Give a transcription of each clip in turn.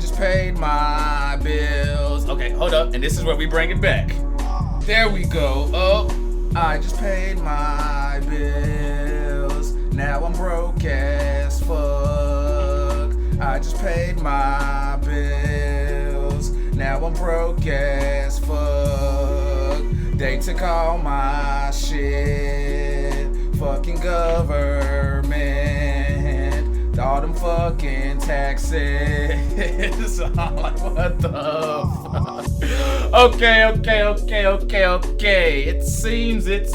just paid my bills. Okay, hold up. And this is where we bring it back. There we go. Oh, I just paid my bills. Now I'm broke as fuck. I just paid my bills. Now I'm broke as fuck. They took all my shit. Fucking government. All them fucking taxes. I'm like, what the fuck? Okay. It seems that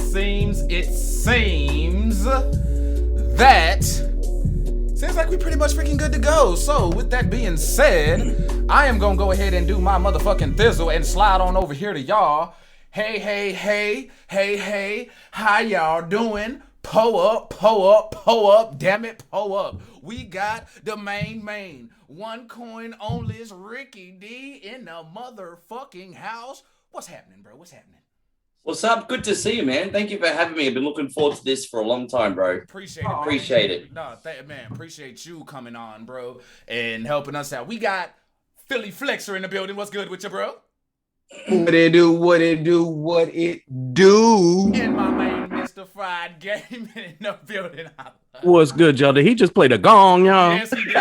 seems like we pretty much freaking good to go. So with that being said, I am gonna go ahead and do my motherfucking thizzle and slide on over here to y'all. Hey, how y'all doing? Po up, damn it, po up. We got the main, one coin only's Ricky D in the motherfucking house. What's happening, bro? What's happening? What's up? Good to see you, man. Thank you for having me. I've been looking forward to this for a long time, bro. Appreciate it. Appreciate it. No, man, appreciate you coming on, bro, and helping us out. We got Philly Flexer in the building. What's good with you, bro? What it do? And my man, Mr. Fried Gaming in the building. What's good, y'all? Did he just play the gong, y'all? Yes, he did.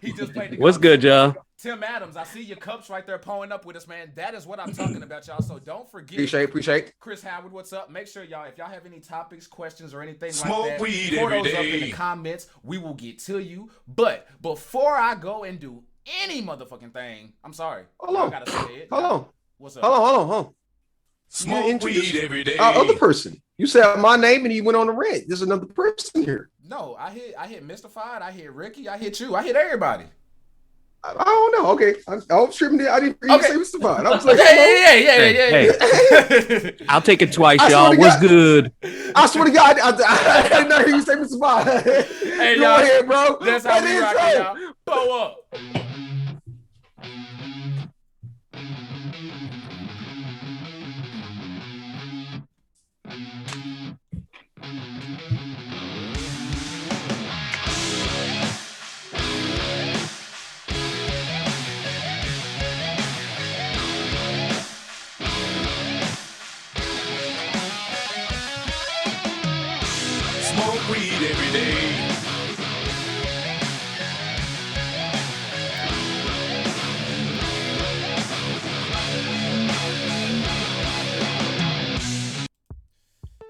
He just played the gong. What's good, y'all? Tim Adams, I see your cups right there pulling up with us, man. That is what I'm talking about, y'all. So don't forget. Appreciate. Chris Howard, what's up? Make sure, y'all, if y'all have any topics, questions, or anything Smoke like that, weed pour every those up in day. the comments. We will get to you. But before I go and do any motherfucking thing, I'm sorry. Hold on. I gotta say it. Hold on. What's up? Hold on. Smoke weed every day. Other person. You said my name and he went on the rant. There's another person here. No, I hit Mystified. I hit Ricky. I hit you. I hit everybody. I don't know. Okay. I was tripping there. I didn't hear you say Mr. Fine. I was like, Yeah. I'll take it twice, I y'all. swear to What's God. good? I swear to God, I did not hear you say Mr. Fine. Hey, Go y'all. ahead, bro. That's how we rock it, intro. y'all. Blow up. Smoke weed every day.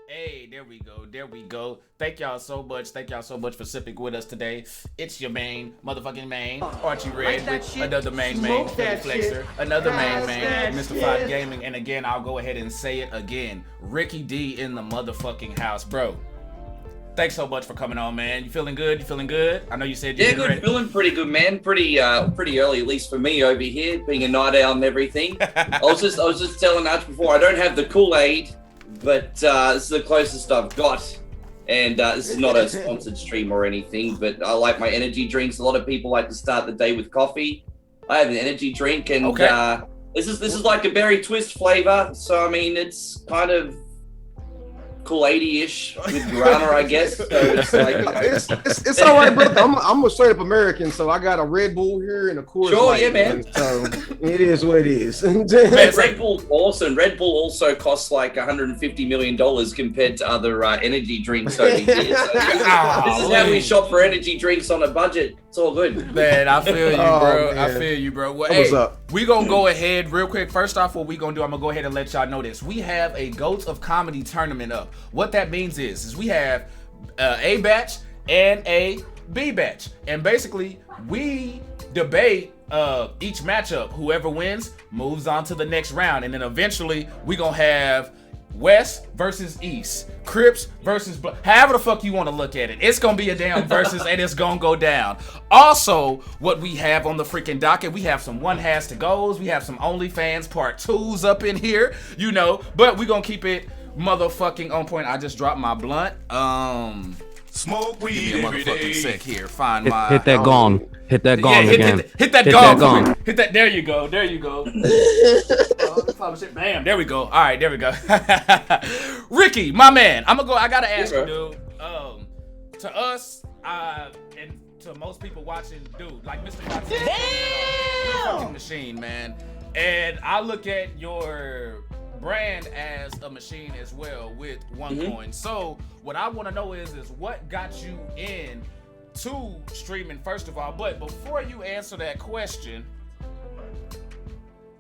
Hey, there we go. Thank y'all so much for sipping with us today. It's your motherfucking main, Archie Red with another main, Philly Flexer, another main, Mr. Fried Gaming, and again, I'll go ahead and say it again, Ricky D in the motherfucking house, bro. Thanks so much for coming on, man. You feeling good? I know you said you're Good. ready. Feeling pretty good, man. Pretty early, at least for me over here, being a night owl and everything. I was just telling Arch before, I don't have the Kool-Aid, but this is the closest I've got. And this is not a sponsored stream or anything, but I like my energy drinks. A lot of people like to start the day with coffee. I have an energy drink, and this is like a berry twist flavor. So I mean, it's kind of Kool-Aid-ish with guarana, I guess. So it's like it's all right, brother. I'm a straight up American, so I got a Red Bull here and a Coors Sure, Light, yeah, man. So it is what it is. Red Bull's awesome. Red Bull also costs like $150 million compared to other energy drinks over here. So this is how we shop for energy drinks on a budget. It's all good. Man, I feel you, bro. man. I feel you, bro. Well, What's hey, up? we gonna go ahead real quick. First off, what we gonna do, I'm gonna go ahead and let y'all know this. We have a Goats of Comedy tournament up. What that means is we have A batch and a B batch, and basically we debate each matchup. Whoever wins moves on to the next round, and then eventually we gonna have West versus East, Crips versus however the fuck you want to look at it. It's gonna be a damn versus, and it's gonna go down. Also, what we have on the freaking docket, we have some one has to goes, we have some OnlyFans part 2s up in here, you know, but we gonna keep it motherfucking on point. I just dropped my blunt. Smoke Give weed me a every motherfucking day. sec here. Find Hit, my hit that gong. Hit that gong hit, again. hit that Hit gong. that gong. Hit that. There you go. Bam. There we go. All right. There we go. Ricky, my man. I gotta ask you, dude. To us, and to most people watching, dude, like Mr. Fox said, you're a fucking machine, man. And I look at your brand as a machine as well with OneCoin. So what I want to know is what got you in to streaming first of all. But before you answer that question,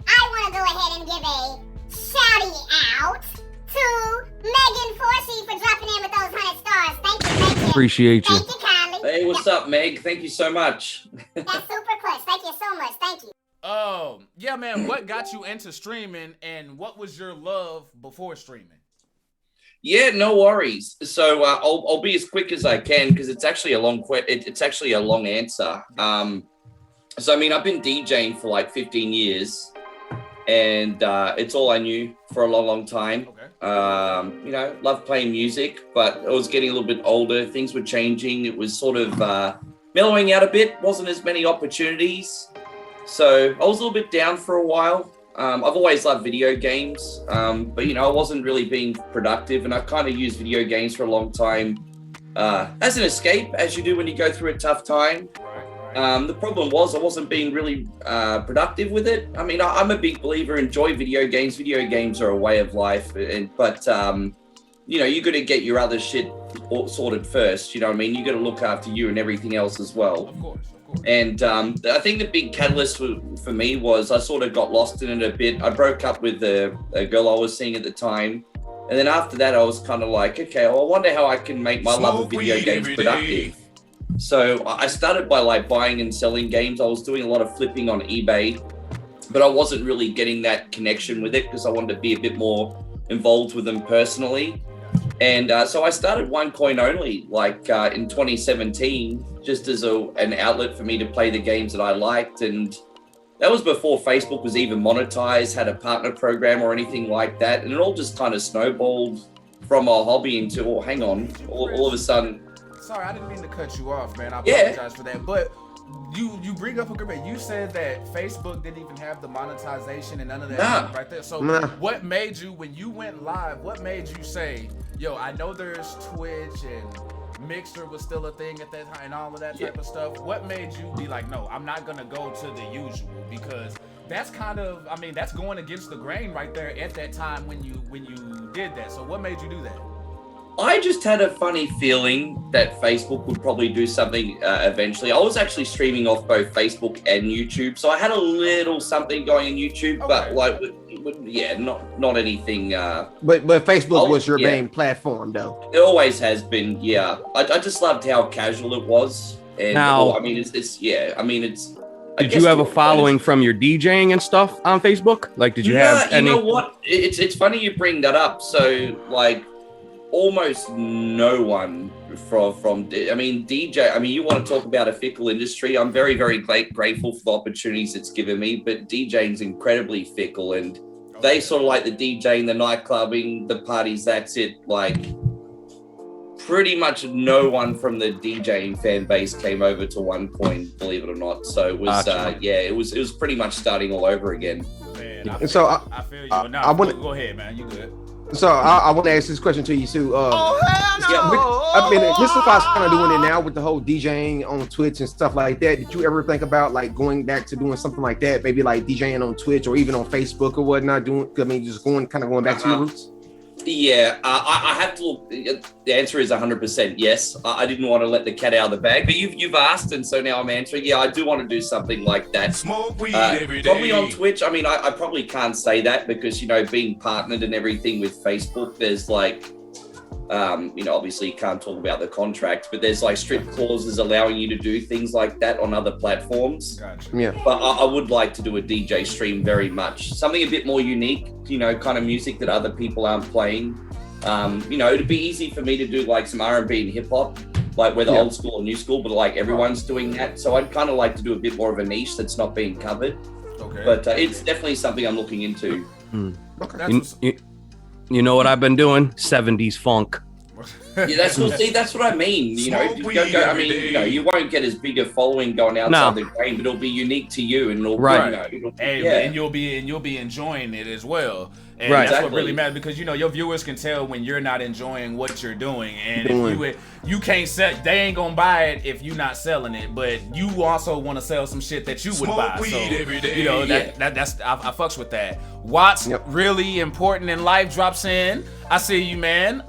I want to go ahead and give a shouty out to Megan Forsey for dropping in with those 100 stars. Thank you. Appreciate you. Thank you kindly. Hey, what's up, Meg? Thank you so much. That's super clutch. Thank you so much. Thank you. yeah, man, what got you into streaming and what was your love before streaming? Yeah, no worries. So I'll be as quick as I can because it's actually a long it's actually a long answer. So I mean, I've been DJing for like 15 years, and it's all I knew for a long time. Okay. You know, loved playing music, but I was getting a little bit older. Things were changing. It was sort of mellowing out a bit. Wasn't as many opportunities. So I was a little bit down for a while. I've always loved video games, but, you know, I wasn't really being productive, and I kind of used video games for a long time as an escape, as you do when you go through a tough time. The problem was I wasn't being really productive with it. I mean, I'm a big believer, enjoy video games. Video games are a way of life, but you know, you got to get your other shit sorted first. You know what I mean? You got to look after you and everything else as well. Of course. And I think the big catalyst for me was I sort of got lost in it a bit. I broke up with a girl I was seeing at the time. And then after that, I was kind of like, okay, well, I wonder how I can make my love of video games productive. So I started by like buying and selling games. I was doing a lot of flipping on eBay, but I wasn't really getting that connection with it because I wanted to be a bit more involved with them personally. And so I started OneCoin only like in 2017, just as an outlet for me to play the games that I liked. And that was before Facebook was even monetized, had a partner program or anything like that. And it all just kind of snowballed from a hobby into, oh, hang on, all of a sudden. Sorry, I didn't mean to cut you off, man. I apologize for that. But you bring up a good point. You said that Facebook didn't even have the monetization and none of that right there. So what made you, when you went live, what made you say, yo, I know there's Twitch and Mixer was still a thing at that time and all of that type of stuff. What made you be like, no, I'm not going to go to the usual? Because that's kind of, I mean, that's going against the grain right there at that time when you did that. So what made you do that? I just had a funny feeling that Facebook would probably do something eventually. I was actually streaming off both Facebook and YouTube, so I had a little something going on YouTube, but like, not anything. But Facebook was your main platform, though. It always has been, yeah. I just loved how casual it was, and now, I mean, it's. Did you have a following from your DJing and stuff on Facebook? Like, did you have any? You know what? It's funny you bring that up. So, like, almost no one from I mean, DJ, I mean, you want to talk about a fickle industry. I'm very, very grateful for the opportunities it's given me, but DJing's incredibly fickle, and they sort of like the DJing, the nightclubbing, the parties, that's it. Like, pretty much no one from the DJing fan base came over to OneCoin, believe it or not. So it was, it was pretty much starting all over again. Man, I feel you. Go ahead, man. You good? So I want to ask this question to you, Sue. Hell no! I mean, Mr. Fox kind of doing it now with the whole DJing on Twitch and stuff like that. Did you ever think about like going back to doing something like that? Maybe like DJing on Twitch or even on Facebook or whatnot? Just going back to your roots. Yeah, I have to look. The answer is 100% yes. I didn't want to let the cat out of the bag, but you've asked, and so now I'm answering. Yeah, I do want to do something like that. Smoke weed every day. Probably on Twitch. I mean, I probably can't say that because, you know, being partnered and everything with Facebook, there's like, you know, obviously you can't talk about the contract, but there's like strict clauses allowing you to do things like that on other platforms. Gotcha. Yeah. But I would like to do a DJ stream very much. Something a bit more unique, you know, kind of music that other people aren't playing. You know, it'd be easy for me to do like some R&B and hip hop, like whether old school or new school, but like everyone's doing that. So I'd kind of like to do a bit more of a niche that's not being covered. Okay. But it's definitely something I'm looking into. Okay. You know what I've been doing? 70s funk. Yeah, that's what I mean. You know, Smoke weed I mean, every day. you know, you won't get as big a following going outside the game, but it'll be unique to you, and it'll Right. you know, And you'll be enjoying it as well. And Right. that's what really matters, because you know your viewers can tell when you're not enjoying what you're doing, and if you can't sell, they ain't gonna buy it if you're not selling it. But you also want to sell some shit that you would Smoke buy. weed So every day. you know that's I fucks with that. Watts really important in life drops in. I see you, man.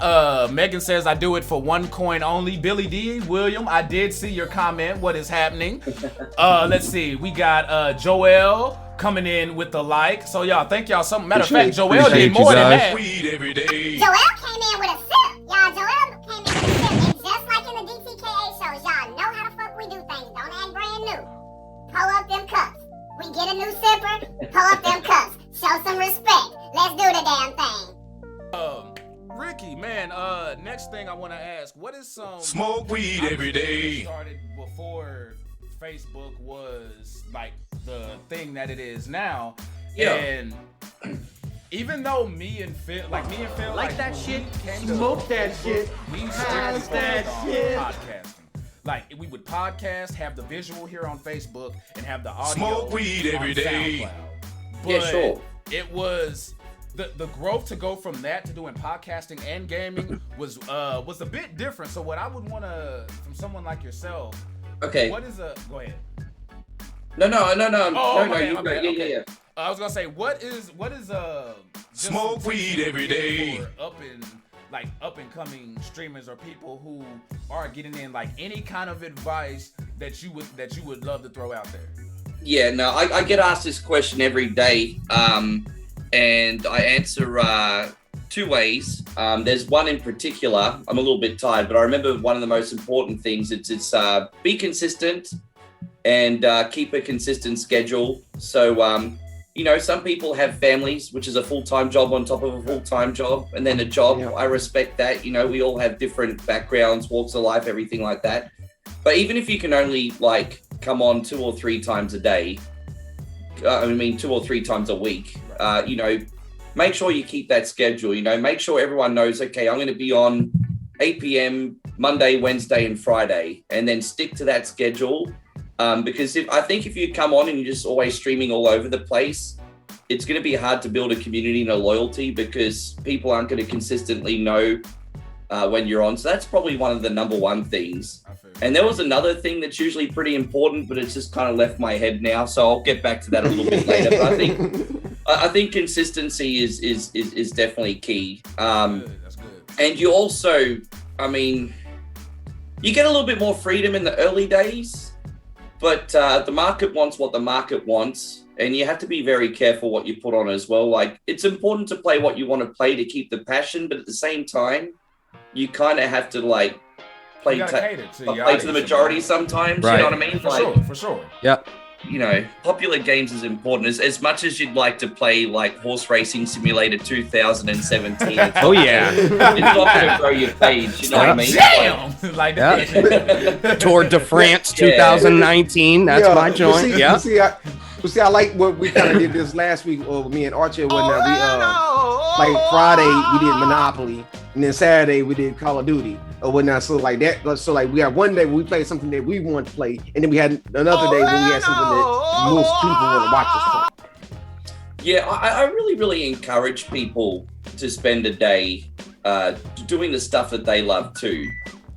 Megan says I do it for one coin only. Billy D, William, I did see your comment. What is happening? Let's see. We got Joel coming in with the like. So y'all, thank y'all so much. Matter of fact, Joel did more than that. Weed every day. Joel came in with a sip. Y'all, Joel came in with a sip. And just like in the DTKA shows, y'all know how the fuck we do things. Don't act brand new. Pull up them cups. We get a new sipper, pull up them cups. Show some respect. Let's do the damn thing. Ricky, man, next thing I want to ask, what is some Smoke weed every day. Started before Facebook was like the thing that it is now. Yeah. And even though me and Phil like that shit, came to smoke that shit, we pass strictly that focused on shit. podcasting. Like we would podcast, have the visual here on Facebook, and have the audio Smoke weed every on day. SoundCloud. Yeah, But sure. It was the growth to go from that to doing podcasting and gaming was a bit different. So what I would want to from someone like yourself, Okay. what is a go ahead. No. my You bad, go. okay. Yeah. I was gonna say what is just Smoke some weed tips every day. for up and coming streamers or people who are getting in, like any kind of advice that you would love to throw out there. Yeah, no, I get asked this question every day, and I answer two ways. There's one in particular. I'm a little bit tired, but I remember one of the most important things. It's be consistent and keep a consistent schedule. So, you know, some people have families, which is a full-time job on top of a full-time job, and then a job. Yeah. I respect that. You know, we all have different backgrounds, walks of life, everything like that. But even if you can only like come on 2 or 3 times a day, 2 or 3 times a week, you know, make sure you keep that schedule. You know, make sure everyone knows, okay, I'm going to be on 8 p.m. Monday, Wednesday, and Friday, and then stick to that schedule. Because if you come on and you're just always streaming all over the place, it's going to be hard to build a community and a loyalty because people aren't going to consistently know when you're on. So that's probably one of the number one things. And there was another thing that's usually pretty important, but it's just kind of left my head now. So I'll get back to that a little bit later. But I think consistency is definitely key. That's good. And you also, I mean, you get a little bit more freedom in the early days, but the market wants what the market wants. And you have to be very careful what you put on as well. Like, it's important to play what you want to play to keep the passion, but at the same time, you kind of have to like play to the majority sometimes. Right. You know what I mean? For sure. Yep. You know, popular games is important. As much as you'd like to play like Horse Racing Simulator 2017. Oh yeah. It's not going to grow your page. You know what I mean? Damn! Like that. Tour de France 2019. That's my joint. Yeah. I like what we kind of did this last week. Me and Archie and whatnot. We like Friday we did Monopoly, and then Saturday we did Call of Duty or whatnot. So like that. So like we had one day where we played something that we wanted to play, and then we had another day when we had something that most people want to watch us play. Yeah, I really encourage people to spend a day doing the stuff that they love too.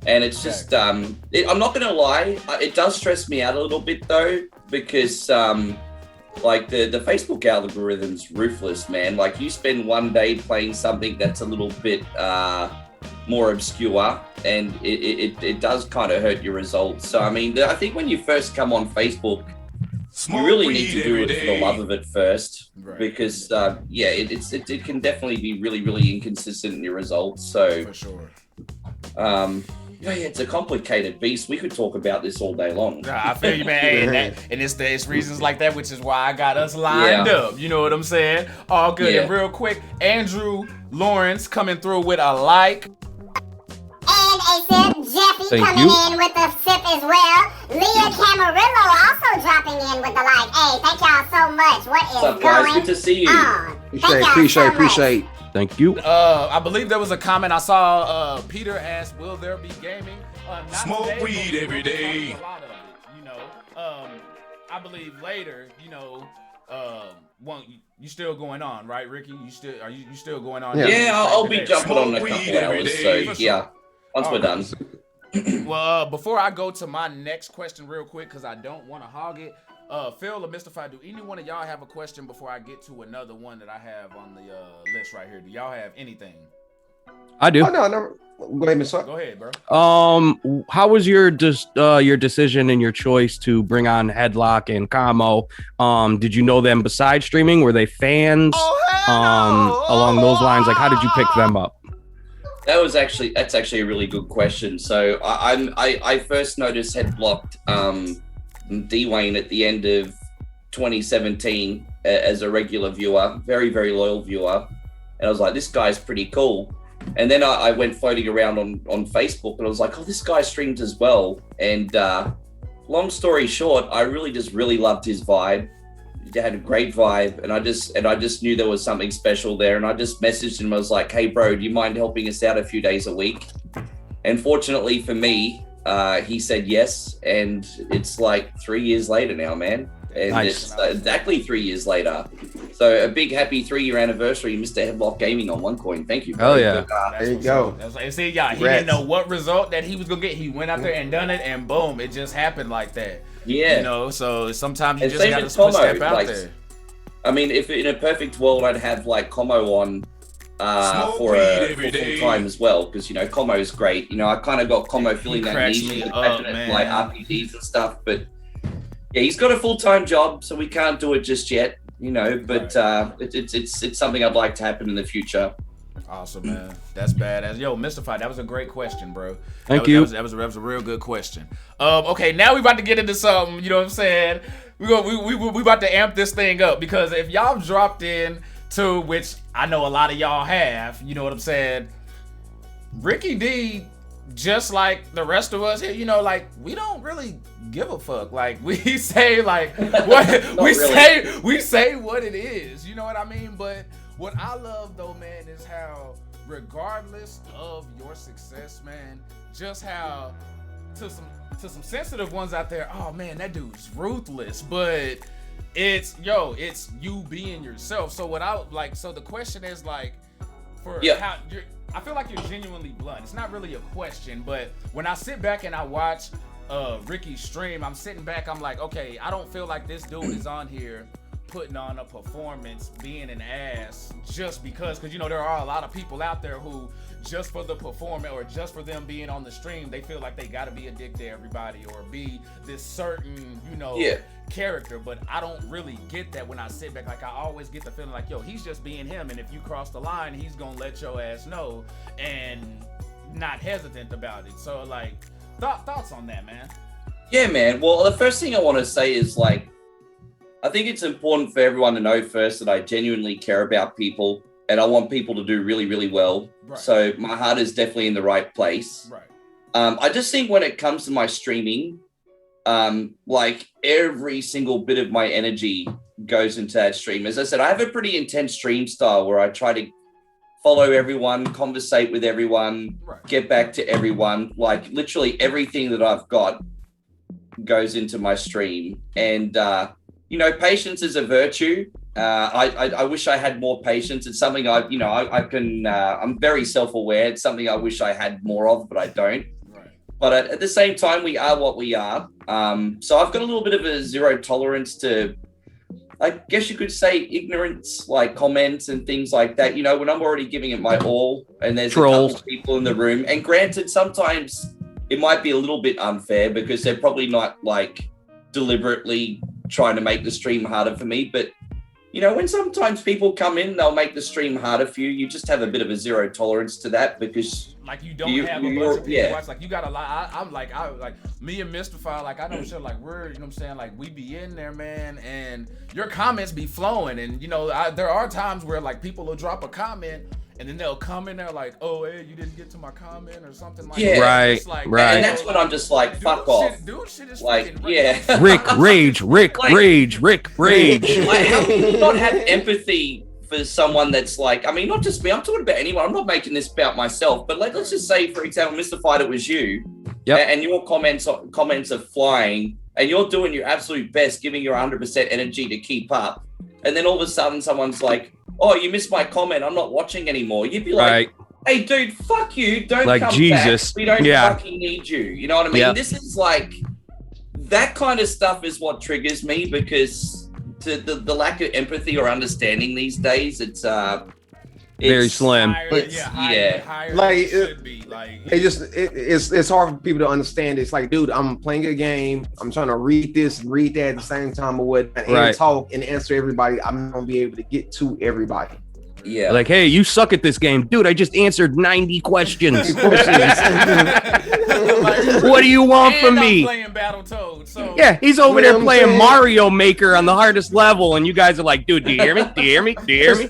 And it's just, I'm not going to lie, it does stress me out a little bit though, because like the Facebook algorithm's ruthless, man. Like you spend one day playing something that's a little bit more obscure, and it does kind of hurt your results. So I mean, I think when you first come on Facebook, you really need to do it for the love of it first, because it can definitely be really inconsistent in your results. So For sure. Yeah, it's a complicated beast. We could talk about this all day long. I feel you, man. And it's reasons like that, which is why I got us lined up. You know what I'm saying? All good. Yeah. And real quick, Andrew Lawrence coming through with a like. And a sip. Jeffy Thank coming you. in with a sip as well. Leah Camarillo also dropping in with the like. Hey, thank y'all so much. What is What's up, guys? going Good to see you. on? Thank y'all so much. Appreciate. Thank you. I believe there was a comment I saw. Peter asked, "Will there be gaming?" Not Smoke today, weed but every day. A lot of it, you know. I believe later, you know. You still going on, right, Ricky? You still going on? Yeah, I'll be jumping on in a Smoke couple weed every hours. day. So yeah, once we're done. Well, before I go to my next question real quick, because I don't want to hog it, Phil or Mystify, do any one of y'all have a question before I get to another one that I have on the list right here? Do y'all have anything? I do. Oh, no. Go ahead, Miss. Go ahead, bro. How was your decision and your choice to bring on Headlock and Kamo? Did you know them besides streaming? Were they fans? Along those lines, like how did you pick them up? That's actually a really good question. So I first noticed Headlocked Dwayne at the end of 2017 as a regular viewer, very, very loyal viewer. And I was like, this guy's pretty cool. And then I went floating around on Facebook and I was like, oh, this guy streams as well. And long story short, I really loved his vibe. He had a great vibe. And I just knew there was something special there. And I just messaged him. I was like, hey, bro, do you mind helping us out a few days a week? And fortunately for me, he said yes. And it's like 3 years later now, man. And Nice. It's exactly 3 years later. So a big happy 3-year anniversary, Mr. Headlock Gaming on OneCoin. Thank you. Hell yeah. There you go. That's like, see, yeah, he didn't know what result that he was gonna get. He went out there and done it, and boom, it just happened like that. Yeah. You know, so sometimes you And just same gotta with put Como, step out like, there. I mean, if in a perfect world, I'd have like Como on Smoke for weed a every full day. time as well, because you know Como is great. You know, I kind of got Como filling that cracks niche me with up, passionate, man. like RPGs and stuff. But yeah, he's got a full-time job, so we can't do it just yet. You know, but it's something I'd like to happen in the future. Awesome, man. That's badass. Yo, Mystify, that was a great question, bro. Thank you. That was a real good question. Okay, now we about to get into something. You know what I'm saying? We about to amp this thing up, because if y'all dropped in to, which I know a lot of y'all have, you know what I'm saying? Ricky D, just like the rest of us here, you know, like we don't really give a fuck. Like we say like what we say what it is. You know what I mean? But what I love though, man, is how regardless of your success, man, just how to some sensitive ones out there, oh man, that dude's ruthless. But it's you being yourself. So so the question is like how you're, I feel like you're genuinely blunt. It's not really a question, but when I sit back and I watch Ricky's stream, I'm sitting back, I'm like, okay, I don't feel like this dude is on here putting on a performance, being an ass just because you know, there are a lot of people out there who just for the performance or just for them being on the stream, they feel like they got to be a dick to everybody or be this certain, you know, character. But I don't really get that when I sit back. Like I always get the feeling like, yo, he's just being him, and if you cross the line, he's gonna let your ass know and not hesitant about it. So like thoughts on that, man? Yeah, man. Well, the first thing I want to say is like, I think it's important for everyone to know first that I genuinely care about people and I want people to do really, really well. Right. So my heart is definitely in the right place. Right. I just think when it comes to my streaming, like every single bit of my energy goes into that stream. As I said, I have a pretty intense stream style where I try to follow everyone, conversate with everyone, get back to everyone. Like literally everything that I've got goes into my stream. And, you know, patience is a virtue. I wish I had more patience. It's something I'm very self-aware. It's something I wish I had more of, but I don't. Right. But at the same time, we are what we are. So I've got a little bit of a zero tolerance to, I guess you could say, ignorance, like comments and things like that. You know, when I'm already giving it my all and there's Trolls. a couple of people in the room. And granted, sometimes it might be a little bit unfair because they're probably not like deliberately trying to make the stream harder for me. But, you know, when sometimes people come in, they'll make the stream harder for you. You just have a bit of a zero tolerance to that because like you don't have a bunch of people watch. Like you got a lot. I'm like me and Mystify. Like I know shit. Like we're, you know what I'm saying. Like we be in there, man, and your comments be flowing. And you know, there are times where like people will drop a comment. And then they'll come in there like, oh, hey, you didn't get to my comment or something like that. Right, like, right. And that's when I'm just like, fuck off. Dude, shit is like, freaking Rick, rage. Like, how can you not have empathy for someone that's like, I mean, not just me, I'm talking about anyone. I'm not making this about myself, but let's just say, for example, Mr. Fight, it was you, and your comments are flying, and you're doing your absolute best, giving your 100% energy to keep up, and then all of a sudden someone's like, oh, you missed my comment, I'm not watching anymore. You'd be like, hey, dude, fuck you. Don't like come Jesus. Back. We don't fucking need you. You know what I mean? Yep. This is like, that kind of stuff is what triggers me, because the lack of empathy or understanding these days, it's very slim. Higher like it should be. Like it's hard for people to understand. It's like, dude, I'm playing a game. I'm trying to read this and read that at the same time, or what, and talk and answer everybody. I'm not gonna be able to get to everybody. Yeah. Like, hey, you suck at this game. Dude, I just answered 90 questions. What do you want from me? Playing Battletoads, so. Yeah, he's over there playing Mario Maker on the hardest level, and you guys are like, dude, do you hear me? Do you hear me? Do you hear me?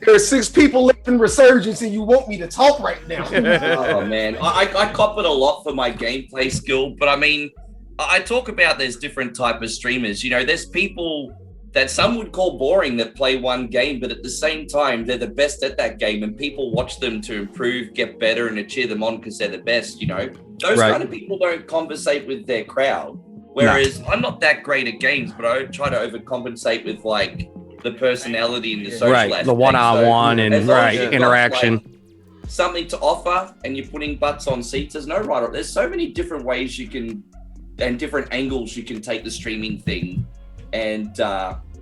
There's 6 people left in Resurgence, and you want me to talk right now. Oh, man. I cop it a lot for my gameplay skill, but I mean, I talk about there's different type of streamers. You know, there's people that some would call boring that play one game, but at the same time, they're the best at that game, and people watch them to improve, get better, and to cheer them on because they're the best, you know? Those kind of people don't conversate with their crowd. Whereas I'm not that great at games, but I try to overcompensate with, like, the personality and the social aspect. The one-on-one and interaction. Got, like, something to offer, and you're putting butts on seats. There's no right or there's so many different ways you can, and different angles you can take the streaming thing. And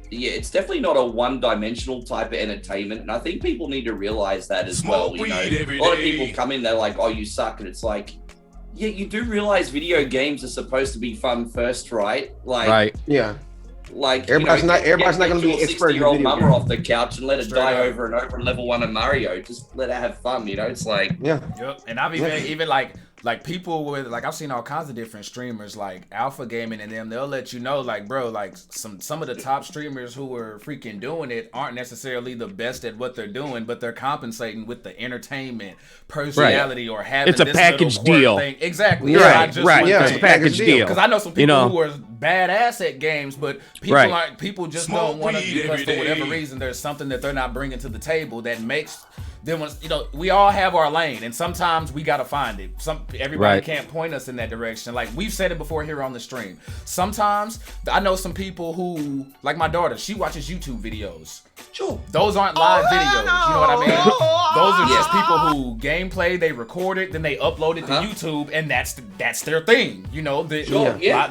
it's definitely not a one-dimensional type of entertainment, and I think people need to realize that as well. You know, a lot of people come in, they're like, "Oh, you suck," and it's like, yeah, you do realize video games are supposed to be fun first, right? Like, like everybody's not going to be an expert. 60-year-old mama off the couch and let it die over and over in level 1 of Mario. Just let her have fun, you know. It's like, And I've even like people with, like, I've seen all kinds of different streamers like Alpha Gaming and them. They'll let you know, like, bro, like some of the top streamers who are freaking doing it aren't necessarily the best at what they're doing, but they're compensating with the entertainment, personality, or having it's a this package deal. Thing. Exactly. It's a package deal. Because I know some people who are badass at games, but people just don't want to, because for whatever reason there's something that they're not bringing to the table that makes them, you know, we all have our lane, and sometimes we gotta find it. Everybody can't point us in that direction. Like we've said it before here on the stream. Sometimes I know some people who, like my daughter, she watches YouTube videos. Sure. Those aren't live videos. You know what I mean? Those are just people who gameplay, they record it, then they upload it to YouTube, and that's their thing. You know, the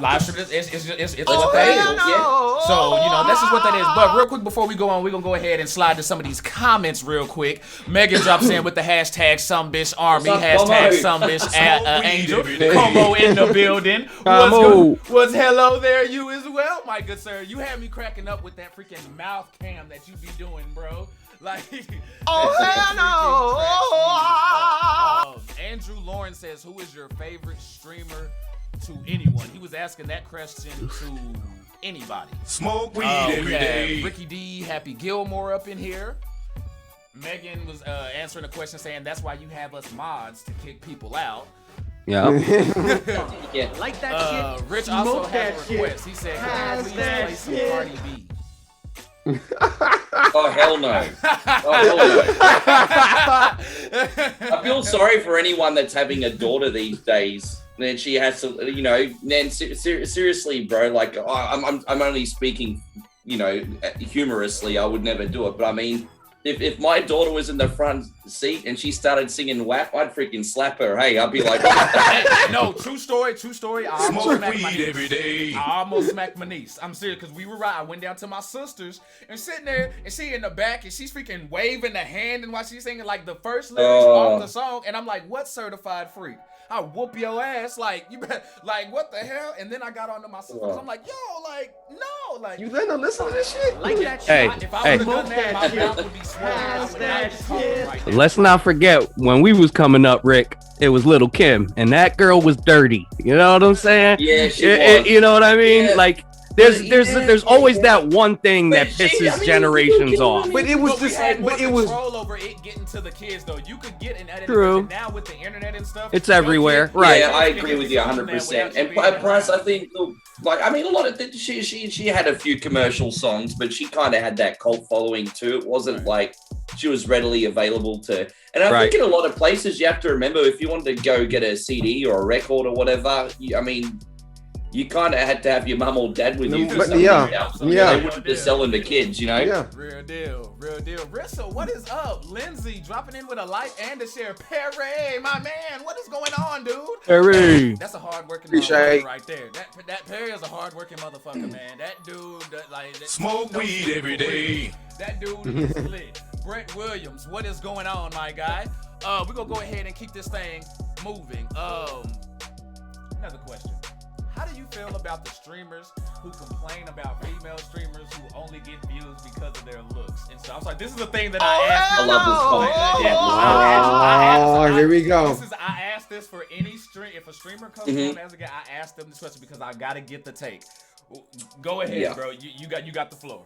live stream it's what that is. So, you know, this is what that is. But real quick before we go on, we're gonna go ahead and slide to some of these comments real quick. Megan drops in with the hashtag SomeBitch Army, hashtag SomeBitch Angel. Como in the building. Was hello there, you as well, my good sir. You had me cracking up with that freaking mouth cam that you be doing, bro. Like, Andrew Lawrence says, who is your favorite streamer to anyone? He was asking that question to anybody. Smoke weed every day. Ricky D, Happy Gilmore up in here. Megan was answering a question saying that's why you have us mods to kick people out. Yeah. Like that shit. Rich also has a request. He said, can you please play some Cardi B? Oh, hell no. I feel sorry for anyone that's having a daughter these days. Then she has to, you know, then seriously, bro, like, I'm only speaking, you know, humorously. I would never do it. But I mean, if my daughter was in the front seat and she started singing WAP, I'd freaking slap her. Hey, I'd be like, no, true story. I almost smacked my niece. Every day. I almost smacked my niece. I'm serious, because we were right. I went down to my sister's and sitting there, and she in the back, and she's freaking waving the hand, and while she's singing like the first lyrics off the song, and I'm like, what certified freak? I'll whoop your ass, like, you better, like, what the hell? And then I got onto my sister. I'm like, yo, like, no, like, you letting her listen to this shit? Like that shit. If I would have done that, my mouth would be swollen. I would not be talking right now. Let's not forget, when we was coming up, Rick, it was Little Kim, and that girl was dirty. You know what I'm saying? Yeah, she was. You know what I mean? Yeah. Like, There's always that one thing that But she- pisses generations off. But it was But we just, had more but it was. control over it getting to the kids though. You could get an edited True. version now with the internet and stuff. It's your everywhere, kid- right. Yeah, I your kid agree can with you see 100%. that And without you being Price, I around. think, like, I mean, a lot of she had a few commercial songs, but she kind of had that cult following too. It wasn't like she was readily available to. And I Right. think in a lot of places, you have to remember if you wanted to go get a CD or a record or whatever. I mean, you kind of had to have your mum or dad with you. For But something yeah, else. yeah. They wouldn't just sell them to kids, you know. Yeah. Real deal, real deal. Rissa, what is up? Lindsay dropping in with a like and a share. Perry, my man, what is going on, dude? Harry. That's a hard-working Appreciate. motherfucker right there. That Perry is a hard-working motherfucker, man. That dude, Smoke weed every day. That dude is lit. Brett Williams, what is going on, my guy? We're gonna go ahead and keep this thing moving. Another question. How do you feel about the streamers who complain about female streamers who only get views because of their looks and stuff? I was like, this is the thing that I asked. I love this comment. Yeah. Oh, here we go. I asked this for any stream. If a streamer comes Mhm. on as a guy, I asked them this question because I gotta get the take. Go ahead, Yeah. bro. You got the floor.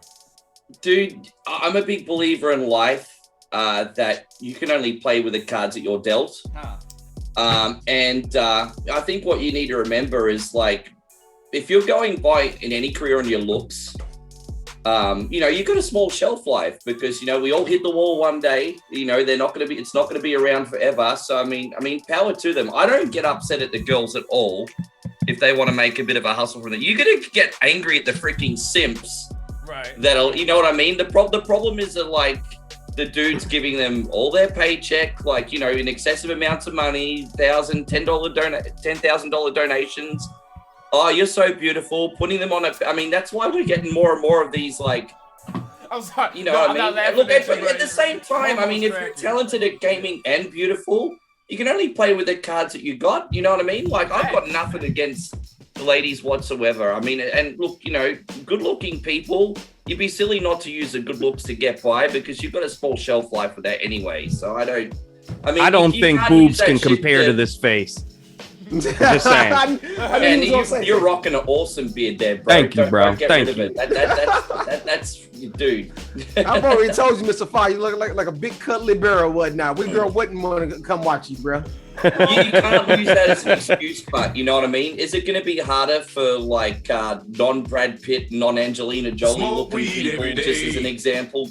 Dude, I'm a big believer in life that you can only play with the cards that you're dealt. Huh. I think what you need to remember is, like, if you're going by in any career on your looks, you've got a small shelf life because, we all hit the wall one day. It's not going to be around forever. So, I mean, power to them. I don't get upset at the girls at all if they want to make a bit of a hustle from it. You're going to get angry at the freaking simps. Right. That'll, you know what I mean? The problem is that, like, the dude's giving them all their paycheck, like, in excessive amounts of money, $10,000 donations. Oh, you're so beautiful. Putting them on that's why we're getting more and more of these, like, I'm sorry. you know what I mean? Look, at the same time, Almost if you're distracted. talented at gaming and beautiful, you can only play with the cards that you got. You know what I mean? Like, I've got nothing against the ladies whatsoever. I mean, and look, good-looking people, you'd be silly not to use the good looks to get by because you've got a small shelf life with that anyway. So I don't think can't boobs use that can shit compare to this face. Just saying. Man, you're rocking an awesome beard there, bro. Thank you, bro. Don't get Thank rid of you. it. That's dude. I've already told you, Mr. Fire, you look like a big cuddly bear or whatnot. We girl wouldn't want to come watch you, bro. You can't use that as an excuse, but you know what I mean? Is it going to be harder for, like, non-Brad Pitt, non-Angelina Jolie Smoke looking weed people, every just day. as an example?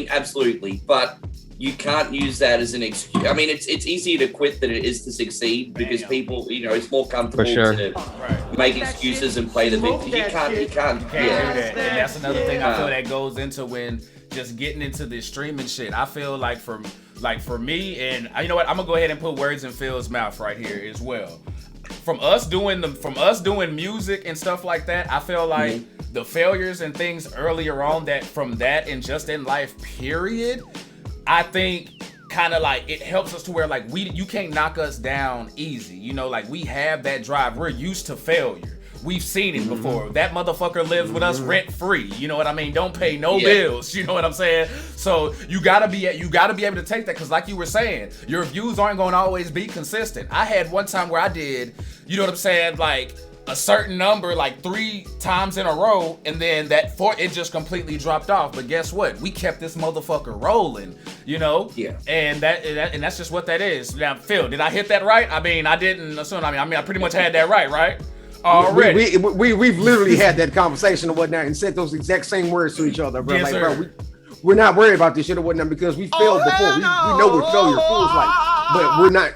Absolutely. But you can't use that as an excuse. I mean, it's easier to quit than it is to succeed because people, it's more comfortable For sure. to Right. make excuses and play the victim. You can't, You can't do yeah. that. And that's another thing I feel that goes into when just getting into this streaming shit. I feel like for me, and you know what, I'm gonna go ahead and put words in Phil's mouth right here as well. From us doing music and stuff like that, I feel like the failures and things earlier on that and just in life, period, I think kind of like it helps us to where like you can't knock us down easy. Like we have that drive. We're used to failure. We've seen it before. That motherfucker lives with us rent free. You know what I mean? Don't pay no bills. You know what I'm saying? So you gotta be able to take that because, like you were saying, your views aren't going to always be consistent. I had one time where I did, you know what I'm saying, like a certain number like 3 times in a row, and then it just completely dropped off. But guess what? We kept this motherfucker rolling. Yeah. And that's just what that is. Now, Phil, did I hit that right? I mean, I didn't assume. I pretty much had that right? Already. We've literally had that conversation or whatnot and said those exact same words to each other, bro. Yes, like, sir. bro, we're not worried about this shit or whatnot because we failed before. We know what failure feels like, but we're not.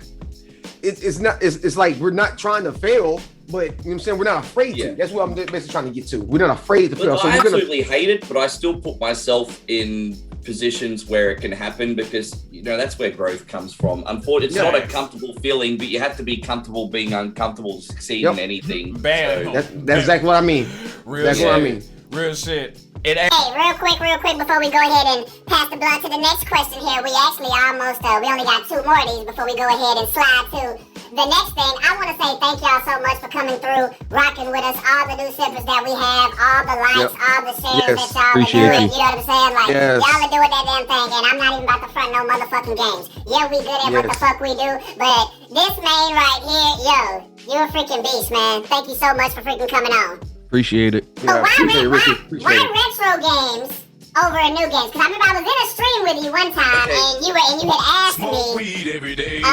It's like we're not trying to fail, but you know what I'm saying, we're not afraid to. That's what I'm basically trying to get to. We're not afraid to fail. Look, So I we're gonna. absolutely hate it, but I still put myself in positions where it can happen because that's where growth comes from. Unfortunately, it's not a comfortable feeling, but you have to be comfortable being uncomfortable to succeed in anything. Bam. So, That's exactly what I mean. That's what I mean. Real shit. Hey, real quick, before we go ahead and pass the blunt to the next question here, we actually almost, we only got 2 more of these before we go ahead and slide to the next thing. I want to say thank y'all so much for coming through, rocking with us, all the new sippers that we have, all the likes, all the shares that y'all are appreciate doing, you. you know what I'm saying? Like, Yes. y'all are doing that damn thing, and I'm not even about to front no motherfucking games. Yeah, we good at what the fuck we do, but this man right here, you're a freaking beast, man. Thank you so much for freaking coming on. Appreciate it. Yeah, appreciate it, Ricky. Why Appreciate it. retro games over a new games? Because I remember I was in a stream with you one time, and you had asked Smoke me, weed every day.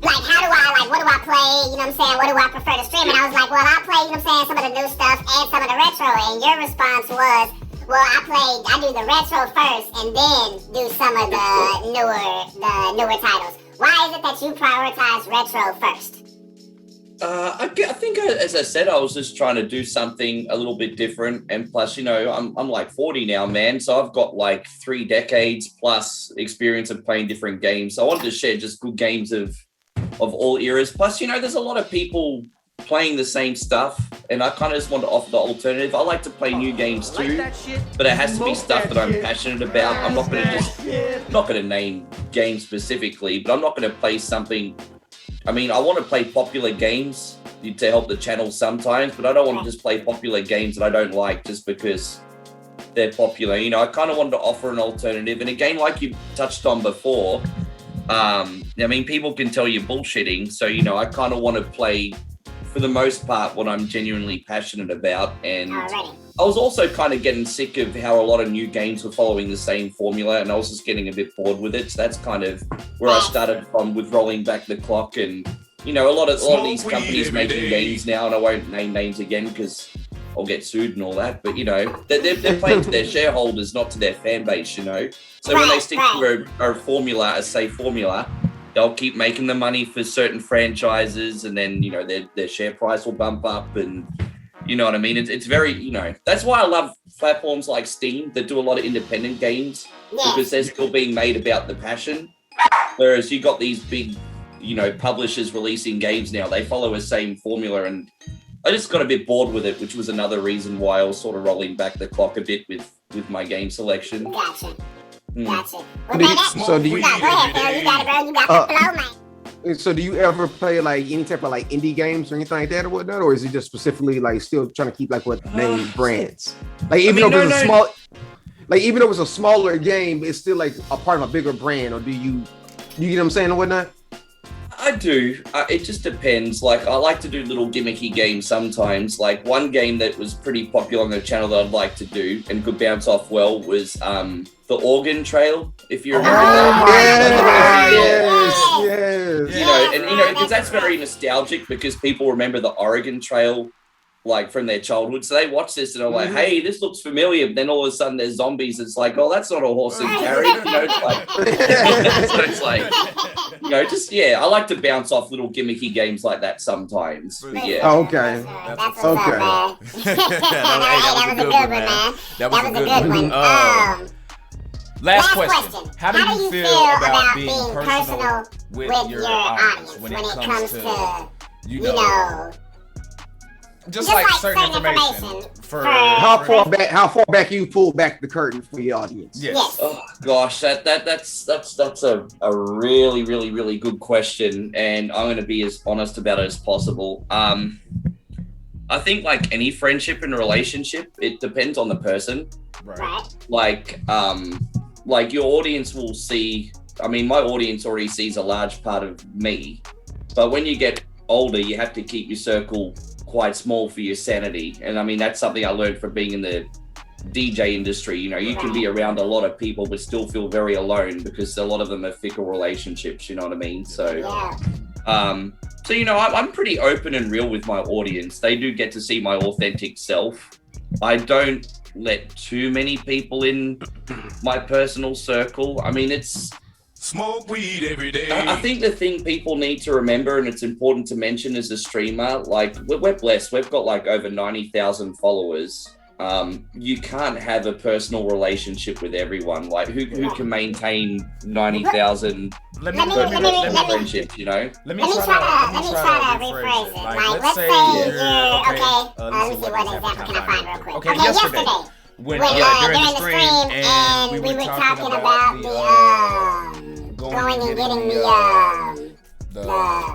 like, what do I play? You know what I'm saying? What do I prefer to stream? And I was like, well, I play, you know what I'm saying, some of the new stuff and some of the retro. And your response was, well, I do the retro first and then do some of the newer titles. Why is it that you prioritize retro first? I think, as I said, I was just trying to do something a little bit different. And plus, you know, I'm like 40 now, man. So I've got like 3 decades plus experience of playing different games. So I wanted to share just good games of all eras. Plus, you know, there's a lot of people playing the same stuff. And I kind of just want to offer the alternative. I like to play new games too, but it has to be stuff that I'm passionate about. I'm not going to name games specifically, but I'm not going to play something. I mean, I want to play popular games to help the channel sometimes, but I don't want to just play popular games that I don't like just because they're popular. You know, I kind of wanted to offer an alternative. And a game like you touched on before, I mean, people can tell you're bullshitting. So, you know, I kind of want to play, for the most part, what I'm genuinely passionate about. And I was also kind of getting sick of how a lot of new games were following the same formula, and I was just getting a bit bored with it. So that's kind of where I started from with rolling back the clock. And, you know, a lot of these companies making games now, and I won't name names again because I'll get sued and all that. But, you know, they're playing to their shareholders, not to their fan base, you know. So when they stick to a formula, a safe formula, they'll keep making the money for certain franchises, and then, you know, their share price will bump up, and you know what I mean? It's very, you know, that's why I love platforms like Steam that do a lot of independent games, because they're still being made about the passion. Whereas you got these big, you know, publishers releasing games now, they follow a same formula, and I just got a bit bored with it, which was another reason why I was sort of rolling back the clock a bit with my game selection. Gotcha. So do you go ahead, Phil. You got it, bro. You got the flow, man. So do you ever play like any type of like indie games or anything like that or whatnot, or is it just specifically like still trying to keep like what name brands? Like even though it's a small, like even though it's a smaller game, it's still like a part of a bigger brand. Or do you get what I'm saying or whatnot? I do. It just depends. Like, I like to do little gimmicky games sometimes. Like, one game that was pretty popular on the channel that I'd like to do and could bounce off well was the Oregon Trail, if you remember that. Yes. You know, and you know, because that's very nostalgic, because people remember the Oregon Trail like from their childhood. So they watch this and are like, hey, this looks familiar. But then all of a sudden there's zombies. It's like, oh, that's not a horse and carriage. You know, it's like, so it's like, you know, just, yeah, I like to bounce off little gimmicky games like that sometimes. But yeah. Oh, okay. That's okay. That was a good one, man. That was a good one. Last question. How do you feel about being personal with your audience when it comes to, you know, just like certain information for how far back you pull back the curtain for your audience? Yes. Oh gosh, that's a really, really, really good question, and I'm going to be as honest about it as possible. I think like any friendship and relationship, it depends on the person. Right. Like your audience will see. I mean, my audience already sees a large part of me, but when you get older, you have to keep your circle quite small for your sanity. And I mean, that's something I learned from being in the DJ industry. You know, you can be around a lot of people but still feel very alone because a lot of them are fickle relationships, you know what I mean? So you know, I'm pretty open and real with my audience. They do get to see my authentic self. I don't let too many people in my personal circle. I mean, it's smoke weed every day. I think the thing people need to remember, and it's important to mention as a streamer, like we're blessed. We've got like over 90,000 followers. You can't have a personal relationship with everyone. Like who can maintain 90,000 friendships, you know? Let me try to rephrase it. Like, let's say you're okay. Let me see what example can I find real quick. Okay, yesterday. When during the stream and we were talking about the going and getting the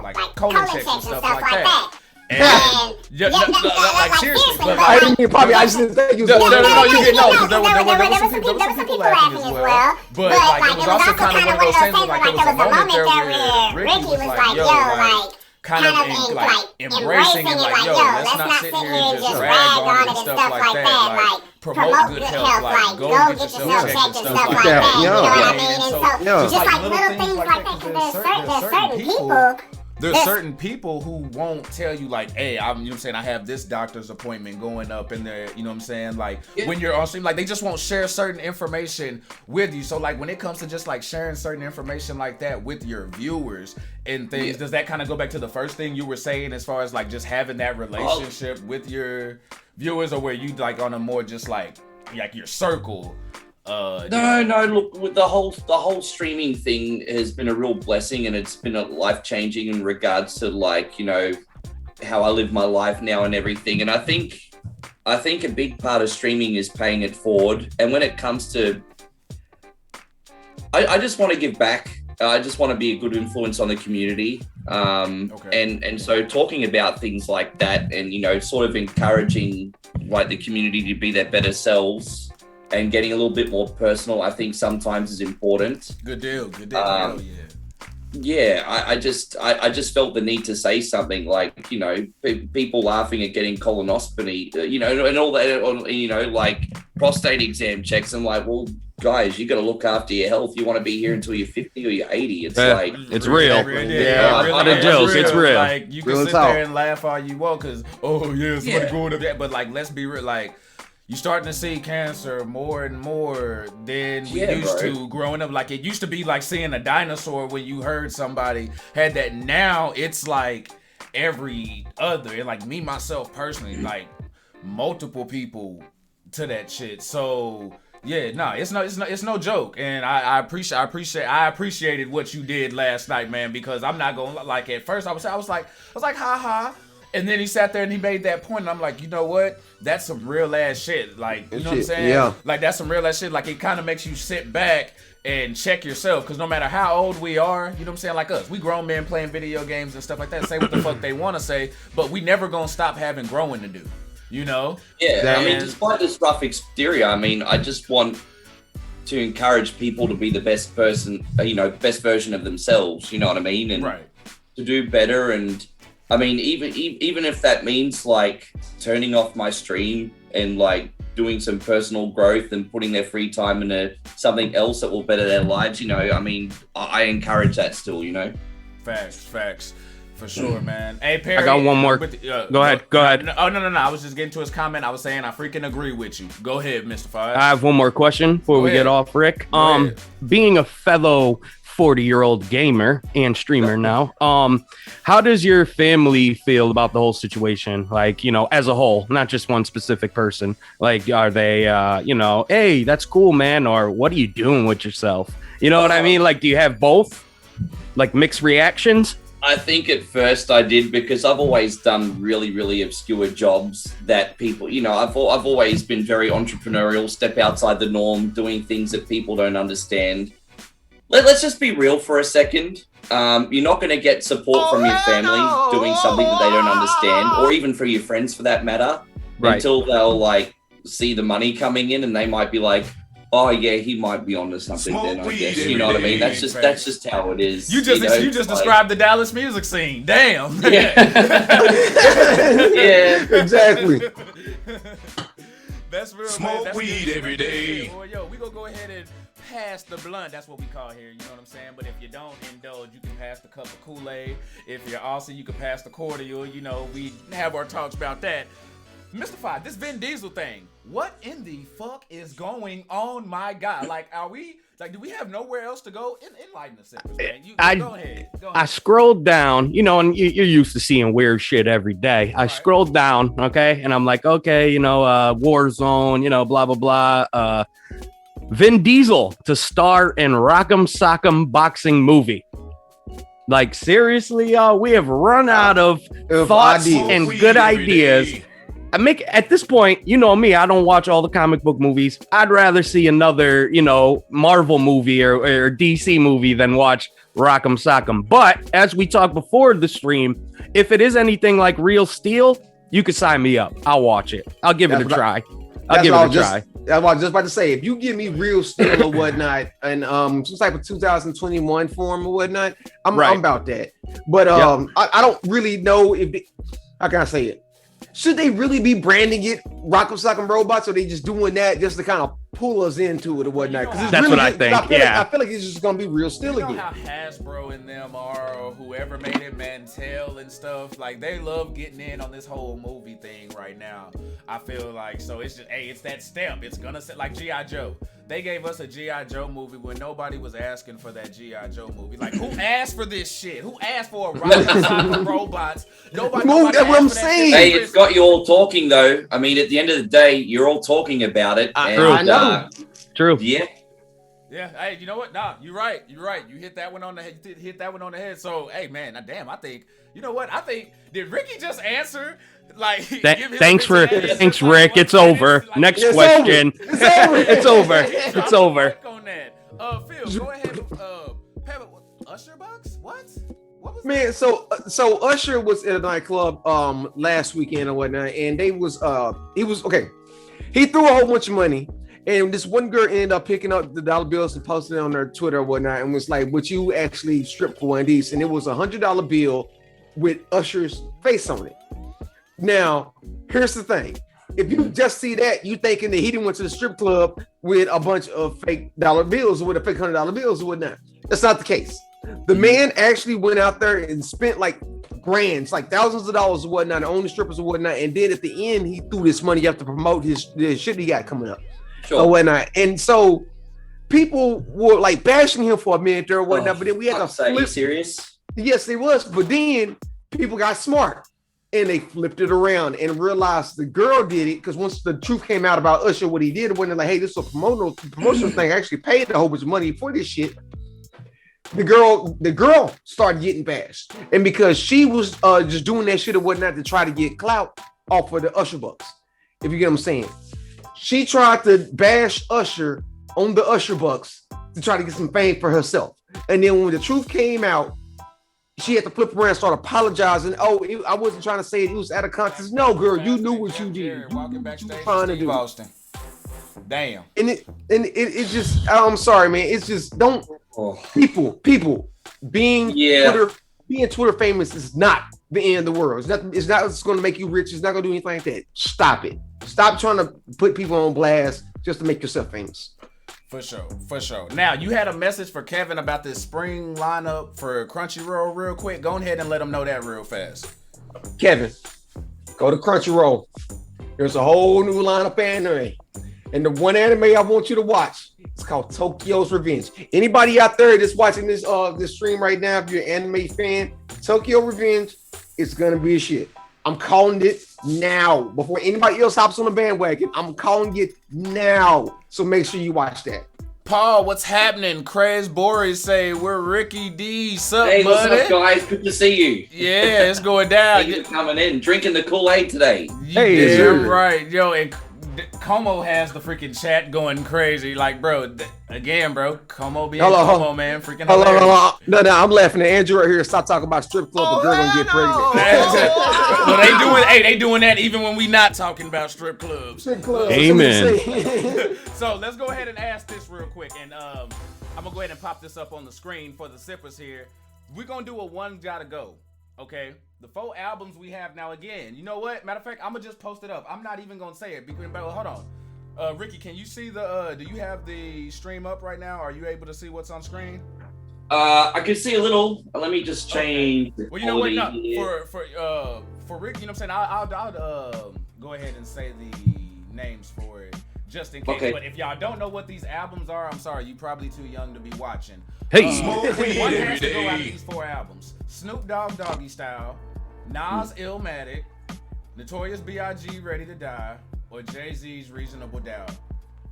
like colon checks and stuff like that. And like seriously, but I didn't probably. I just didn't think you was. No, you didn't know because there were some people laughing as well. But like it was also kind of one of those things where like there was a moment there where Ricky was like, yo, like kind of embracing it, like, yo, let's not sit here and just rag on it and stuff like that. Like, promote good health, like, go get yourself checked and stuff like that. You know what I mean? And so, just like little things like that, because there's certain people who won't tell you, like, hey, you know what I'm saying, I have this doctor's appointment going up in there, you know what I'm saying? Like, when you're on stream, like, they just won't share certain information with you. So, like, when it comes to just, like, sharing certain information like that with your viewers and things, does that kind of go back to the first thing you were saying as far as, like, just having that relationship with your viewers, or where you, like, on a more just, like your circle? No. Look, with the whole streaming thing has been a real blessing, and it's been a life-changing in regards to, like, you know, how I live my life now and everything. And I think a big part of streaming is paying it forward. And when it comes to, I just want to give back. I just want to be a good influence on the community. And so talking about things like that, and, you know, sort of encouraging, like, the community to be their better selves, and getting a little bit more personal, I think sometimes is important. Good deal. I just felt the need to say something, like, you know, people laughing at getting colonoscopy, you know, and all that, you know, like prostate exam checks. I'm like, well, guys, you got to look after your health. You want to be here until you're 50 or you're 80. It's like, it's real. It's real. Like, you can sit there and laugh all you want, because, somebody going up that, but, like, let's be real, like, you're starting to see cancer more and more than we used to growing up. Like, it used to be like seeing a dinosaur when you heard somebody had that. Now it's like every other, and, like, me, myself personally, like, multiple people to that shit. So it's no joke. And I appreciated what you did last night, man, because I'm not gonna, like, at first I was like, ha ha. And then he sat there and he made that point, and I'm like, you know what? That's some real ass shit. Like, you know what I'm saying? Yeah. Like, that's some real ass shit. Like, it kind of makes you sit back and check yourself, because no matter how old we are, you know what I'm saying? Like us, we grown men playing video games and stuff like that, say what the fuck they want to say, but we never gonna stop having growing to do, you know? Yeah, I mean, despite this rough exterior, I mean, I just want to encourage people to be the best person, you know, best version of themselves, you know what I mean? And to do better. And I mean, even if that means, like, turning off my stream and, like, doing some personal growth and putting their free time into something else that will better their lives, you know, I mean, I encourage that still, you know? Facts. For sure, man. Hey, Perry. I got one more. Go ahead. No. I was just getting to his comment. I was saying I freaking agree with you. Go ahead, Mr. Five. I have one more question before we get off, Rick. Being a fellow 40-year-old gamer and streamer now, how does your family feel about the whole situation? Like, you know, as a whole, not just one specific person. Like, are they, you know, hey, that's cool, man, or what are you doing with yourself? You know what I mean? Like, do you have both, like, mixed reactions? I think at first I did, because I've always done really, really obscure jobs that people, you know, I've always been very entrepreneurial, step outside the norm, doing things that people don't understand. Let's just be real for a second. You're not going to get support from your family doing something that they don't understand, or even for your friends for that matter, until they'll, like, see the money coming in, and they miit be like, oh yeah, he might be onto something then, I guess. You know what I mean? That's just how it is. You just described the Dallas music scene. Damn. Yeah. Exactly. That's real. Smoke man. weed every day. Well, yo, we gonna go ahead and pass the blunt. That's what we call here. You know what I'm saying? But if you don't indulge, you can pass the cup of Kool-Aid. If you're awesome, you can pass the cordial. You know, we have our talks about that. Mr. Five, this Vin Diesel thing. What in the fuck is going on, my God? Like, are we, like, do we have nowhere else to go? Enlighten us, man. Go ahead. I scrolled down, you know, and you're used to seeing weird shit every day. I scrolled down, okay, and I'm like, okay, you know, Warzone, you know, blah, blah, blah. Vin Diesel to star in Rock'em Sock'em boxing movie. Like, seriously, y'all, we have run out of thoughts and good ideas. At this point, you know me, I don't watch all the comic book movies. I'd rather see another, you know, Marvel movie or DC movie than watch Rock'em Sock'em. But as we talked before the stream, if it is anything like Real Steel, you could sign me up. I'll watch it. I'll give it a try. I'll give it a try. That's what I was just about to say. If you give me Real Steel or whatnot, and some type of 2021 form or whatnot, I'm about that. But I don't really know if how can I say it? Should they really be branding it Rock'em Sock'em Robots, or they just doing that just to kind of pull us into it or whatnot? That's really what I think. I feel like it's just gonna be Real Steel again. You know how Hasbro and them are, or whoever made it, Mattel and stuff. Like they love getting in on this whole movie thing right now. I feel like so it's just it's that step. It's gonna set like G.I. Joe. They gave us a G.I. Joe movie when nobody was asking for that G.I. Joe movie. Like, who asked for this shit? Who asked for a Rock'em Sock'em Robots? Nobody that's what I'm saying. Hey, it's got you all talking, though. I mean, at the end of the day, you're all talking about it. I know. True. Yeah. Yeah. Hey, you know what? Nah, you're right. You're right. You hit that one on the head. Hit that one on the head. So, hey, man, damn, I think, you know what? I think, did Ricky just answer? Like, thanks, Rick. It's over. Like, Next question. It's over. It's over. On that. Phil, go ahead. Pepper, Usher Bucks? What was Man, that? so Usher was at a nightclub last weekend or whatnot, and he was okay. He threw a whole bunch of money, and this one girl ended up picking up the dollar bills and posting it on her Twitter or whatnot, and was like, "Would you actually strip for one of these?" And it was $100 bill with Usher's face on it. Now, here's the thing. If you just see that, you thinking that he didn't went to the strip club with a bunch of fake dollar bills or with a fake $100 bills or whatnot. That's not the case. The man actually went out there and spent like grands, like thousands of dollars or whatnot, on the strippers or whatnot. And then at the end, he threw this money up to promote the shit he got coming up or whatnot. And so people were like bashing him for a minute there or whatnot. But then we had to flip. Are you serious? Yes, they was. But then people got smart. And they flipped it around and realized the girl did it because once the truth came out about Usher, what he did, when they're like, "Hey, this is a promotional thing," I actually paid a whole bunch of money for this shit. The girl started getting bashed, and because she was just doing that shit or whatnot to try to get clout off of the Usher bucks, if you get what I'm saying, she tried to bash Usher on the Usher bucks to try to get some fame for herself, and then when the truth came out, she had to flip around and start apologizing. I wasn't trying to say it was out of context. No, girl, you knew what you did. Walking backstage, trying to do. Austin. Damn. And it just, I'm sorry, man. It's just people being Twitter famous is not the end of the world. It's not going to make you rich. It's not going to do anything like that. Stop it. Stop trying to put people on blast just to make yourself famous. For sure. Now, you had a message for Kevin about this spring lineup for Crunchyroll real quick. Go ahead and let him know that real fast. Kevin, go to Crunchyroll. There's a whole new line of anime. And the one anime I want you to watch, it's called Tokyo's Revenge. Anybody out there that's watching this stream right now, if you're an anime fan, Tokyo Revenge, it's going to be a shit. I'm calling it now. Before anybody else hops on the bandwagon, I'm calling it now. So make sure you watch that. Paul, what's happening? Craze Boris say we're Ricky D. Hey, what's up, guys? Good to see you. Yeah, it's going down. Thank you for coming in, drinking the Kool-Aid today. Hey, you're right, yo. And Como has the freaking chat going crazy. Like, bro, again, bro, Como being Como, man, freaking hilarious. No, I'm laughing at Andrew right here. Stop talking about strip club. The girl gonna get pregnant. Well, they doing that even when we not talking about strip clubs. Amen. So let's go ahead and ask this real quick, and I'm gonna go ahead and pop this up on the screen for the sippers here. We're gonna do a one gotta go. Okay, the 4 albums we have now. Again, you know what? Matter of fact, I'm gonna just post it up. I'm not even gonna say it because, hold on. Ricky, can you see the? Do you have the stream up right now? Are you able to see what's on screen? I can see a little. Let me just change. Okay. Well, you know what? No, for Ricky, you know what I'm saying? I'll go ahead and say the names for it just in case. Okay. But if y'all don't know what these albums are, I'm sorry, you're probably too young to be watching. Hey, one has to go out these 4 albums: Snoop Dogg, Doggy Style, Nas, Illmatic, Notorious B.I.G., Ready to Die, or Jay-Z's Reasonable Doubt.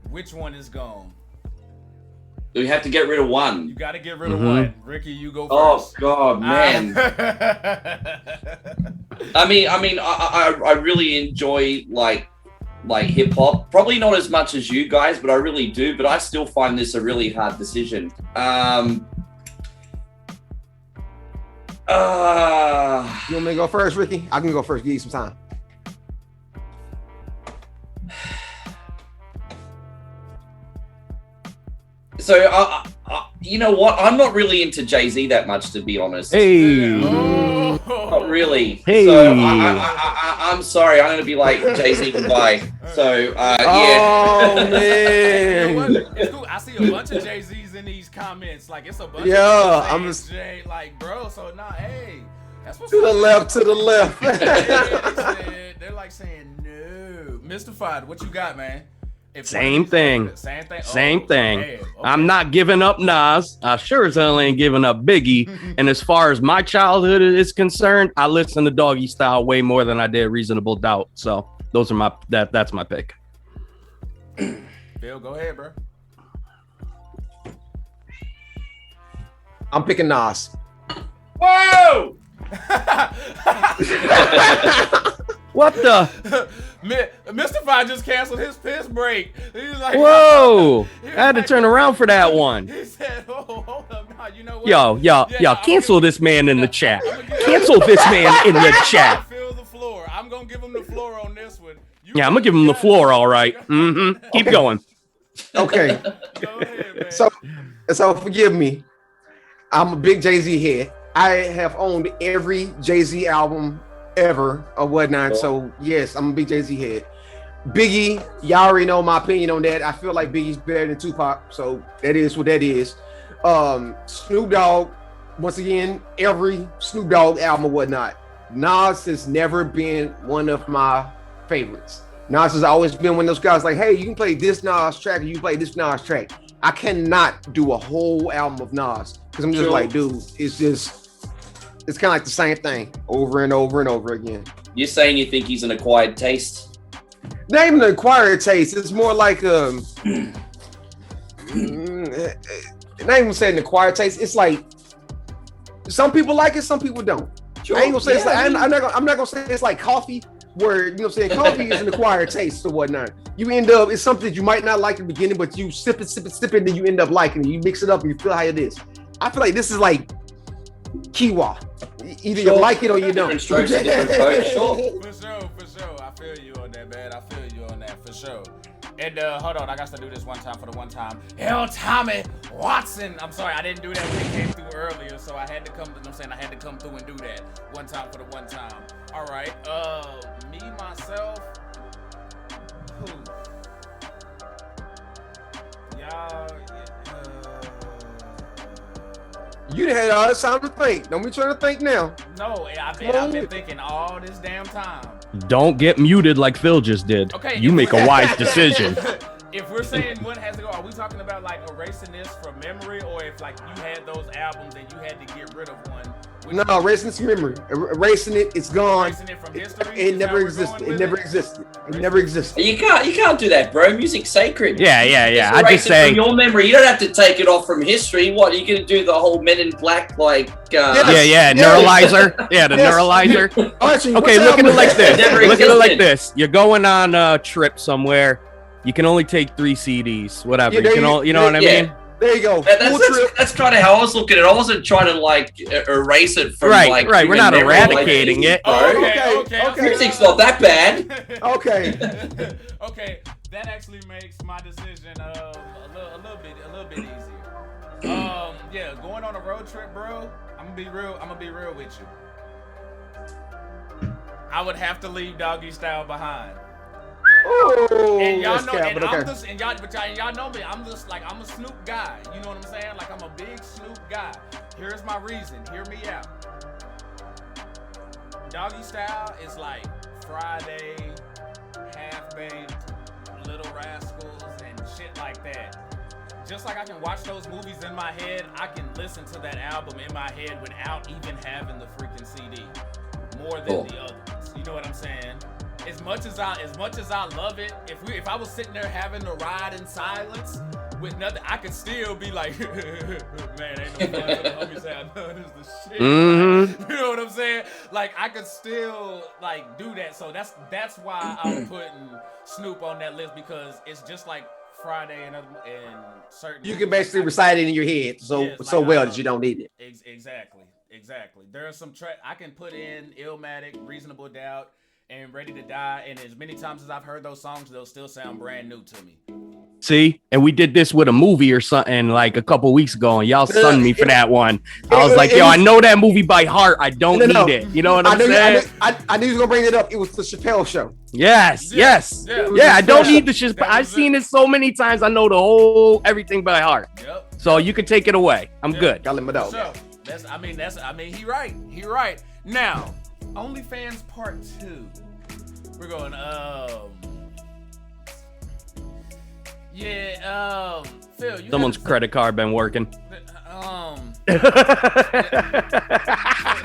Which one is gone? We have to get rid of one. You got to get rid of one. Ricky, you go first. Oh God, man. I really enjoy like hip hop. Probably not as much as you guys, but I really do. But I still find this a really hard decision. You want me to go first, Ricky? I can go first. Give you some time. So, you know what? I'm not really into Jay-Z that much, to be honest. Hey. Not really. Hey. So I'm sorry. I'm going to be like Jay-Z goodbye. So yeah. Oh man. You know what? It's cool. I see a bunch of Jay-Z's in these comments. Like it's a bunch. Yeah, of I'm people just saying, Jay, like bro. So nah, hey, that's what's to the up. left, to the left. They're like saying no. Mystified. What you got, man? Same thing. Same thing. Same thing. Man, okay. I'm not giving up Nas. I sure as hell ain't giving up Biggie. And as far as my childhood is concerned, I listen to Doggy Style way more than I did Reasonable Doubt. So those are that's my pick. Bill, go ahead, bro. I'm picking Nas. Whoa! What the? Mystified just canceled his piss break. He's like, Whoa! I had to turn around for that one. He said, "Oh, hold up, now you know what? Yo, cancel this man in the chat. Cancel this man in the chat. Feel the floor. I'm gonna give him the floor on this one. Yeah, I'm gonna give him the floor. All right. Keep going. Okay. Go ahead, man. So forgive me. I'm a big Jay-Z head. I have owned every Jay-Z album ever or whatnot. So yes, I'm a big Jay-Z head. Biggie, y'all already know my opinion on that. I feel like Biggie's better than Tupac, so that is what that is. Snoop Dogg, once again, every Snoop Dogg album or whatnot. Nas has never been one of my favorites. Nas has always been one of those guys like, hey, you can play this Nas track or you can play this Nas track. I cannot do a whole album of Nas because I'm just like, dude, it's kind of like the same thing over and over and over again. You're saying you think he's an acquired taste? Not even an acquired taste. It's more like not even saying an acquired taste. It's like some people like it, some people don't. Sure. I ain't gonna say it's like I'm not gonna say it's like coffee, where you know what I'm saying coffee is an acquired taste or whatnot. You end up it's something that you might not like in the beginning, but you sip it, then you end up liking it. You mix it up and you feel how it is. I feel like this is like kiwa. Either you like it or you don't. Different strokes for different folks, sure. For sure. I feel you on that, man. I feel you on that for sure. And hold on, I got to do this one time for the one time. L. Tommy Watson. I'm sorry, I didn't do that when it came through earlier, so I had to come. I had to come through and do that one time for the one time. All right. Me myself. Who? Y'all. You had all this time to think. Don't be trying to think now. No, I've been thinking all this damn time. Don't get muted like Phil just did. Okay, you make a wise decision. If we're saying one has to go, are we talking about like erasing this from memory, or if like you had those albums and you had to get rid of one? No, erasing its memory. Erasing it, it's gone. Erasing it from history. It never existed. It never existed. It never existed. You can't do that, bro. Music's sacred. Yeah. I just say from your memory. You don't have to take it off from history. What, are you gonna do the whole Men in Black like? Neuralizer. Yeah, the neuralizer. Okay, look at it like this. Look at it like this. You're going on a trip somewhere. You can only take 3 CDs. Whatever. You know what I mean? There you go. That's kind of how I was looking at it. I wasn't trying to like erase it from right. We're not eradicating it. Okay. Music's not that bad. Okay. Okay. That actually makes my decision a little bit easier. Yeah, going on a road trip, bro. I'm gonna be real with you. I would have to leave Doggy Style behind. Oh, and y'all know, y'all know me. I'm a Snoop guy. You know what I'm saying? Like I'm a big Snoop guy. Here's my reason. Hear me out. Doggy Style is like Friday, Half Baked, Little Rascals, and shit like that. Just like I can watch those movies in my head, I can listen to that album in my head without even having the freaking CD. More than the others. You know what I'm saying? As much as I love it, if I was sitting there having to ride in silence with nothing, I could still be like, man, ain't no fun for the homies out. No, this is the shit. Mm-hmm. You know what I'm saying? Like I could still like do that. So that's why I'm putting Snoop on that list, because it's just like Friday and certain. You can basically recite it in your head so well that you don't need it. Exactly. There are some I can put in Illmatic, Reasonable Doubt, and ready to die. And as many times as I've heard those songs, they'll still sound brand new to me. See, and we did this with a movie or something like a couple weeks ago, and y'all sunned me for that one. I was like, yo, I know that movie by heart. I don't need it. You know what I'm saying? I knew you was gonna bring it up. It was the Chappelle show. Yes. Yeah, I don't need the shit. I've seen it so many times. I know the whole everything by heart. Yep. So you can take it away. I'm good. Y'all let me know. So he right. He right. Now, OnlyFans Part 2. We're going, Phil, someone's credit card been working. So how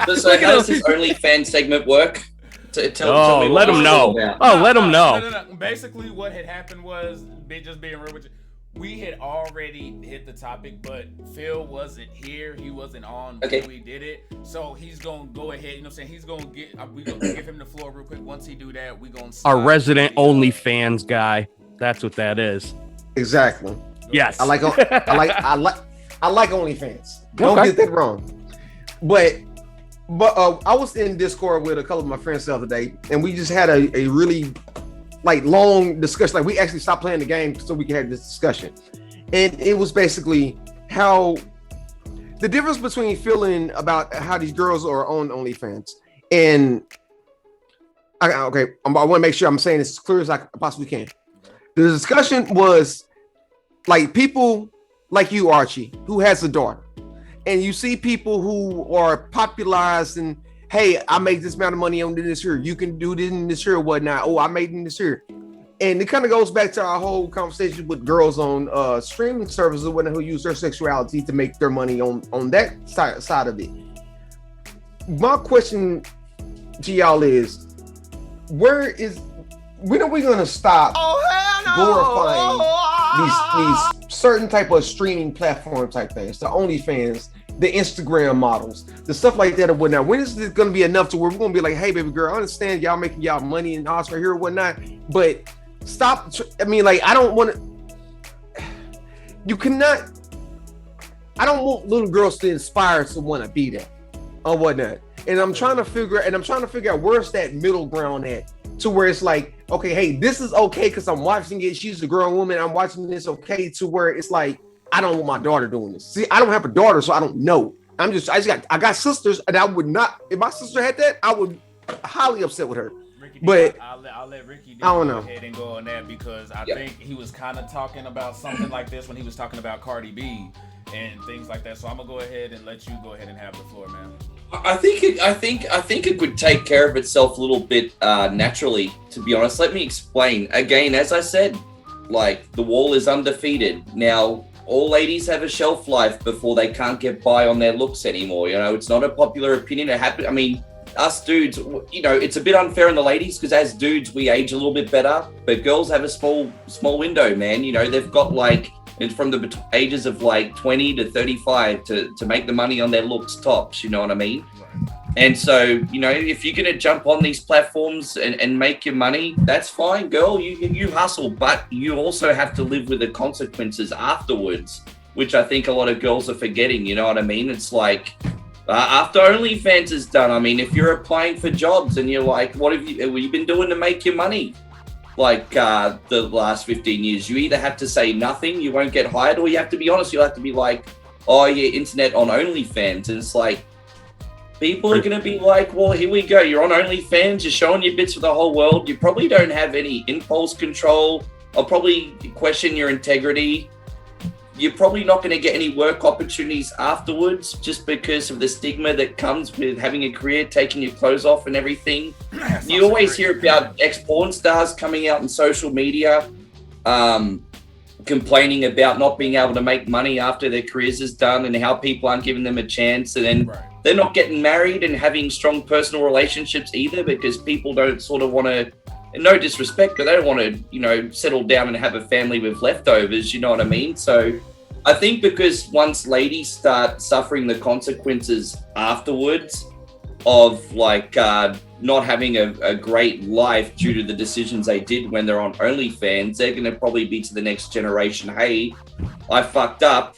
does this OnlyFans segment work? Tell me let them know. Let them know. No. Basically, what had happened was, just being real with you, we had already hit the topic, but Phil wasn't here. He wasn't on when we did it. So he's going to go ahead. You know what I'm saying? He's going to we're going to give him the floor real quick. Once he do that, we're going to our resident OnlyFans guy. That's what that is. Exactly. Yes. I like OnlyFans. Don't get that wrong. But I was in Discord with a couple of my friends the other day, and we just had a really long discussion. Like, we actually stopped playing the game so we could have this discussion. And it was basically how the difference between feeling about how these girls are on OnlyFans. And I want to make sure I'm saying this as clear as I possibly can. The discussion was like people like you, Archie, who has a daughter, and you see people who are popularized and, hey, I make this amount of money on this here. You can do this and this here or whatnot. Oh, I made this here. And it kind of goes back to our whole conversation with girls on streaming services who use their sexuality to make their money on that side of it. My question to y'all is, when are we going to stop glorifying these certain type of streaming platform type things, the OnlyFans, the Instagram models, the stuff like that or whatnot? When is it going to be enough to where we're going to be like, hey, baby girl, I understand y'all making y'all money and Oscar here or whatnot, but stop. I mean, like, I don't want to. You cannot. I don't want little girls to inspire to want to be that or whatnot. And I'm trying to figure out where's that middle ground at, to where it's like, okay, hey, this is okay because I'm watching it. She's a grown woman. I'm watching this okay, to where it's like, I don't want my daughter doing this. See, I don't have a daughter, so I don't know. I got sisters, and I would not. If my sister had that, I would highly upset with her. Ricky, but I'll let Ricky go ahead and go on that, because I think he was kind of talking about something like this when he was talking about Cardi B and things like that. So I'm gonna go ahead and let you go ahead and have the floor, man. I think it would take care of itself a little bit naturally, to be honest. Let me explain. Again, as I said, like, the wall is undefeated. Now, all ladies have a shelf life before they can't get by on their looks anymore. You know, it's not a popular opinion. It happened. I mean, us dudes, you know, it's a bit unfair on the ladies because as dudes, we age a little bit better, but girls have a small window, man. You know, they've got it's from the ages of 20 to 35 to make the money on their looks tops, you know what I mean? Right. And so, you know, if you're going to jump on these platforms and make your money, that's fine, girl. You hustle, but you also have to live with the consequences afterwards, which I think a lot of girls are forgetting, you know what I mean? It's like, after OnlyFans is done, I mean, if you're applying for jobs and you're like, what have you been doing to make your money? The last 15 years, you either have to say nothing, you won't get hired, or you have to be honest, you'll have to be like, oh yeah, internet on OnlyFans. And it's like, people are going to be like, well, here we go, you're on OnlyFans, you're showing your bits for the whole world, you probably don't have any impulse control, I'll probably question your integrity. You're probably not going to get any work opportunities afterwards just because of the stigma that comes with having a career, taking your clothes off and everything. You always hear about ex-porn stars coming out in social media complaining about not being able to make money after their careers is done and how people aren't giving them a chance. And then they're not getting married and having strong personal relationships either because people don't sort of want to, no disrespect, but they don't want to, you know, settle down and have a family with leftovers, you know what I mean? So I think because once ladies start suffering the consequences afterwards of not having a great life due to the decisions they did when they're on OnlyFans, they're going to probably be to the next generation, hey, I fucked up.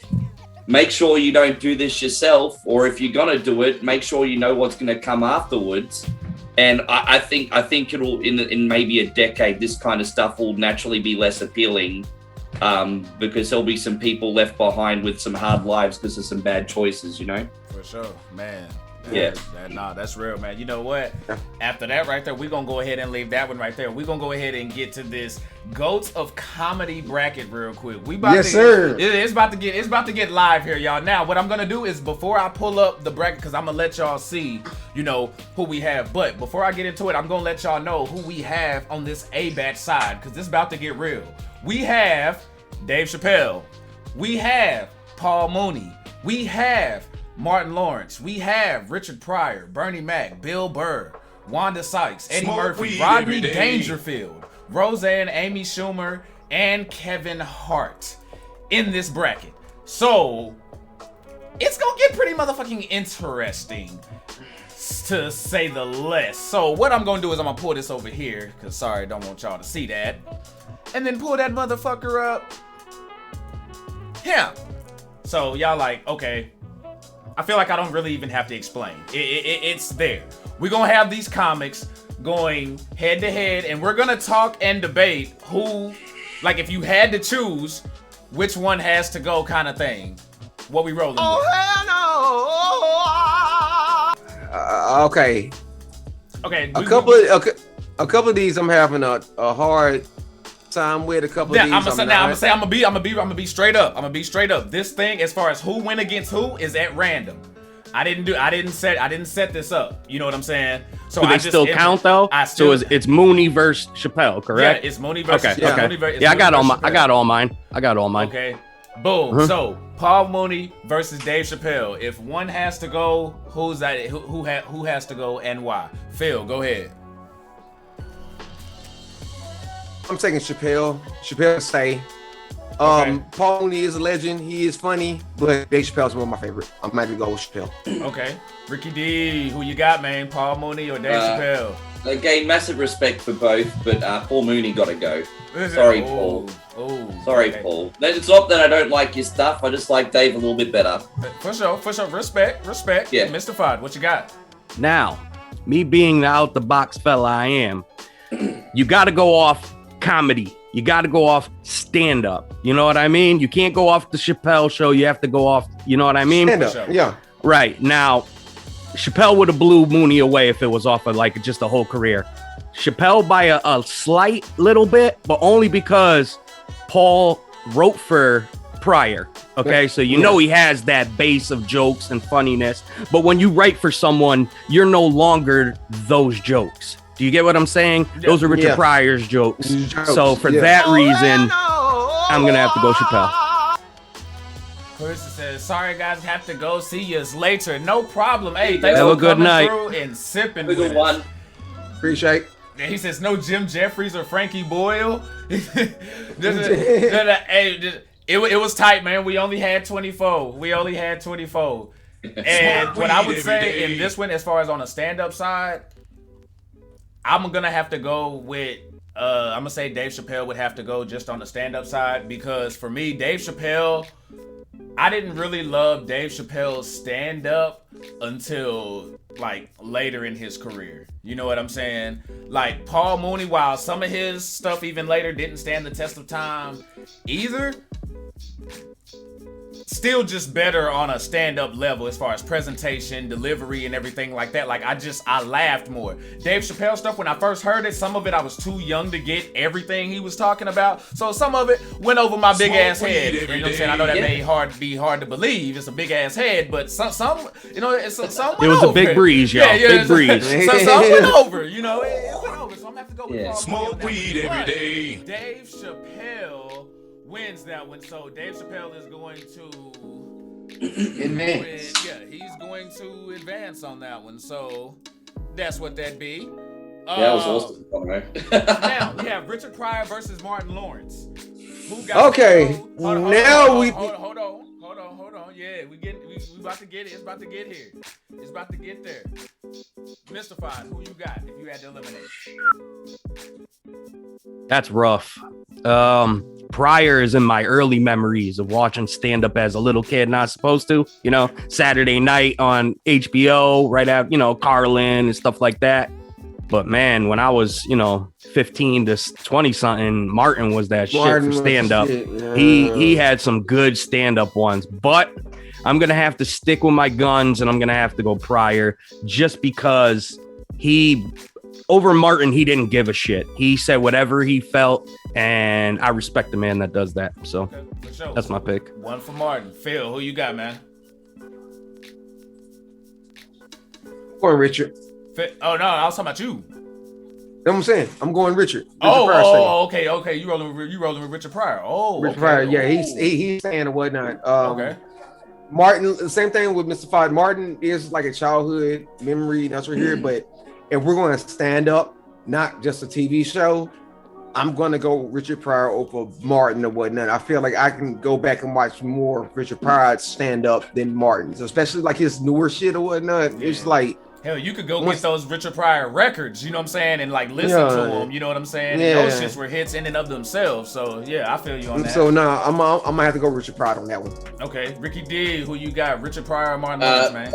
Make sure you don't do this yourself, or if you're going to do it, make sure you know what's going to come afterwards. And I think it'll in maybe a decade, this kind of stuff will naturally be less appealing, because there'll be some people left behind with some hard lives because of some bad choices, you know. For sure, man. That's real, man. You know what? After that right there, we're gonna go ahead and leave that one right there. We're gonna go ahead and get to this GOATs of Comedy bracket real quick. Sir. It's about to get live here, y'all. Now, what I'm gonna do is before I pull up the bracket, because I'm gonna let y'all see, you know, who we have. But before I get into it, I'm gonna let y'all know who we have on this A-Batch side, because this is about to get real. We have Dave Chappelle. We have Paul Mooney. We have Martin Lawrence. We have Richard Pryor, Bernie Mac, Bill Burr, Wanda Sykes, Eddie Murphy, Rodney Dangerfield, Roseanne, Amy Schumer, and Kevin Hart in this bracket. So it's gonna get pretty motherfucking interesting, to say the least. So what I'm gonna do is I'm gonna pull this over here, because sorry, don't want y'all to see that, and then pull that motherfucker up. Yeah. So y'all like, okay, I feel like I don't really even have to explain. It's there. We're gonna have these comics going head to head, and we're gonna talk and debate who, like, if you had to choose which one has to go, kind of thing. What we rolling with? Okay. Okay. A couple of these I'm having a hard time with. A couple of these. I'm gonna be straight up. I'm gonna be straight up. This thing, as far as who went against who, is at random. I didn't set this up. You know what I'm saying? So do they still count though? So it's Mooney versus Chappelle, correct? Yeah, it's Mooney versus. Okay. Okay. I got all mine. Okay. Boom. So Paul Mooney versus Dave Chappelle. If one has to go, who's that? Who has to go and why? Phil, go ahead. I'm taking Chappelle. Chappelle stay. Okay. Paul Mooney is a legend. He is funny, but Dave Chappelle's one of my favorite. I might have to go with Chappelle. Okay. Ricky D, who you got, man? Paul Mooney or Dave Chappelle? Again, massive respect for both, but Paul Mooney got to go. Sorry, Paul. Sorry, okay. Paul. It's not that I don't like your stuff. I just like Dave a little bit better. For sure. Respect. Yeah. Mr. Fod, what you got? Now, me being the out-the-box fella I am, you got to go off comedy. You got to go off stand-up. You know what I mean? You can't go off the Chappelle show. You have to go off, you know what I mean? Stand-up, yeah. Right. Now, Chappelle would have blew Mooney away if it was off of like just the whole career. Chappelle by a slight little bit, but only because Paul wrote for Pryor. Okay, so you know he has that base of jokes and funniness. But when you write for someone, you're no longer those jokes. Do you get what I'm saying? Yeah. Those are Richard Pryor's jokes. So for that reason, I'm going to have to go Chappelle. Person says, sorry guys, have to go. See you later. No problem. Hey, thanks have for a good coming night. through and sipping Good with one. us. Appreciate. Yeah, he says, no Jim Jeffries or Frankie Boyle. It was tight, man. We only had 24. And what I would say in this one, as far as on a stand-up side, I'm gonna have to go with I'm gonna say Dave Chappelle would have to go just on the stand-up side, because for me, Dave Chappelle, I didn't really love Dave Chappelle's stand-up until like later in his career. You know what I'm saying? Like Paul Mooney, while some of his stuff even later didn't stand the test of time either, still just better on a stand-up level as far as presentation, delivery, and everything like that. Like I laughed more. Dave Chappelle stuff, when I first heard it, some of it I was too young to get everything he was talking about. So some of it went over my big ass head. You know what I'm saying? I know that may be hard to believe. It's a big ass head, but some you know, some it was a big breeze, y'all. Big breeze. Some went over, you know. It went over. So I'm gonna have to go with Paul Smoke weed every day. Dave Chappelle wins that one. So Dave Chappelle is going to advance. He's going to advance on that one. So that's what that be. That was awesome. Now we have Richard Pryor versus Martin Lawrence. Who got Hold on. Yeah, we about to get it. It's about to get here. It's about to get there. Mystified, who you got if you had to eliminate? That's rough. Pryor is in my early memories of watching stand-up as a little kid, not supposed to, you know, Saturday night on HBO, right after, you know, Carlin and stuff like that. But man, when I was, 15 to 20 something, Martin was that shit for stand up. Yeah. He had some good stand up ones, but I'm going to have to stick with my guns and I'm going to have to go Pryor just because over Martin, he didn't give a shit. He said whatever he felt, and I respect the man that does that. So Okay, for sure. that's my pick. One for Martin. Phil, who you got, man? Going Richard. Oh, no, I was talking about you. You know what I'm saying? I'm going Richard. Okay. You rolling with Richard Pryor. Richard okay. Pryor. Yeah, he's saying and whatnot. Okay. Martin, the same thing with Mr. Fod. Martin is like a childhood memory. That's right here. But if we're going to stand up, not just a TV show, I'm going to go Richard Pryor over Martin or whatnot. I feel like I can go back and watch more Richard Pryor stand up than Martin's, especially like his newer shit or whatnot. Yeah. It's like, hell, you could go get those Richard Pryor records, you know what I'm saying, and like listen to them, you know what I'm saying? Yeah. And those shits were hits in and of themselves. So yeah, I feel you on that. so nah, I'm gonna have to go Richard Pryor on that one. Okay, Ricky D, who you got? Richard Pryor or Martin Lawrence, man?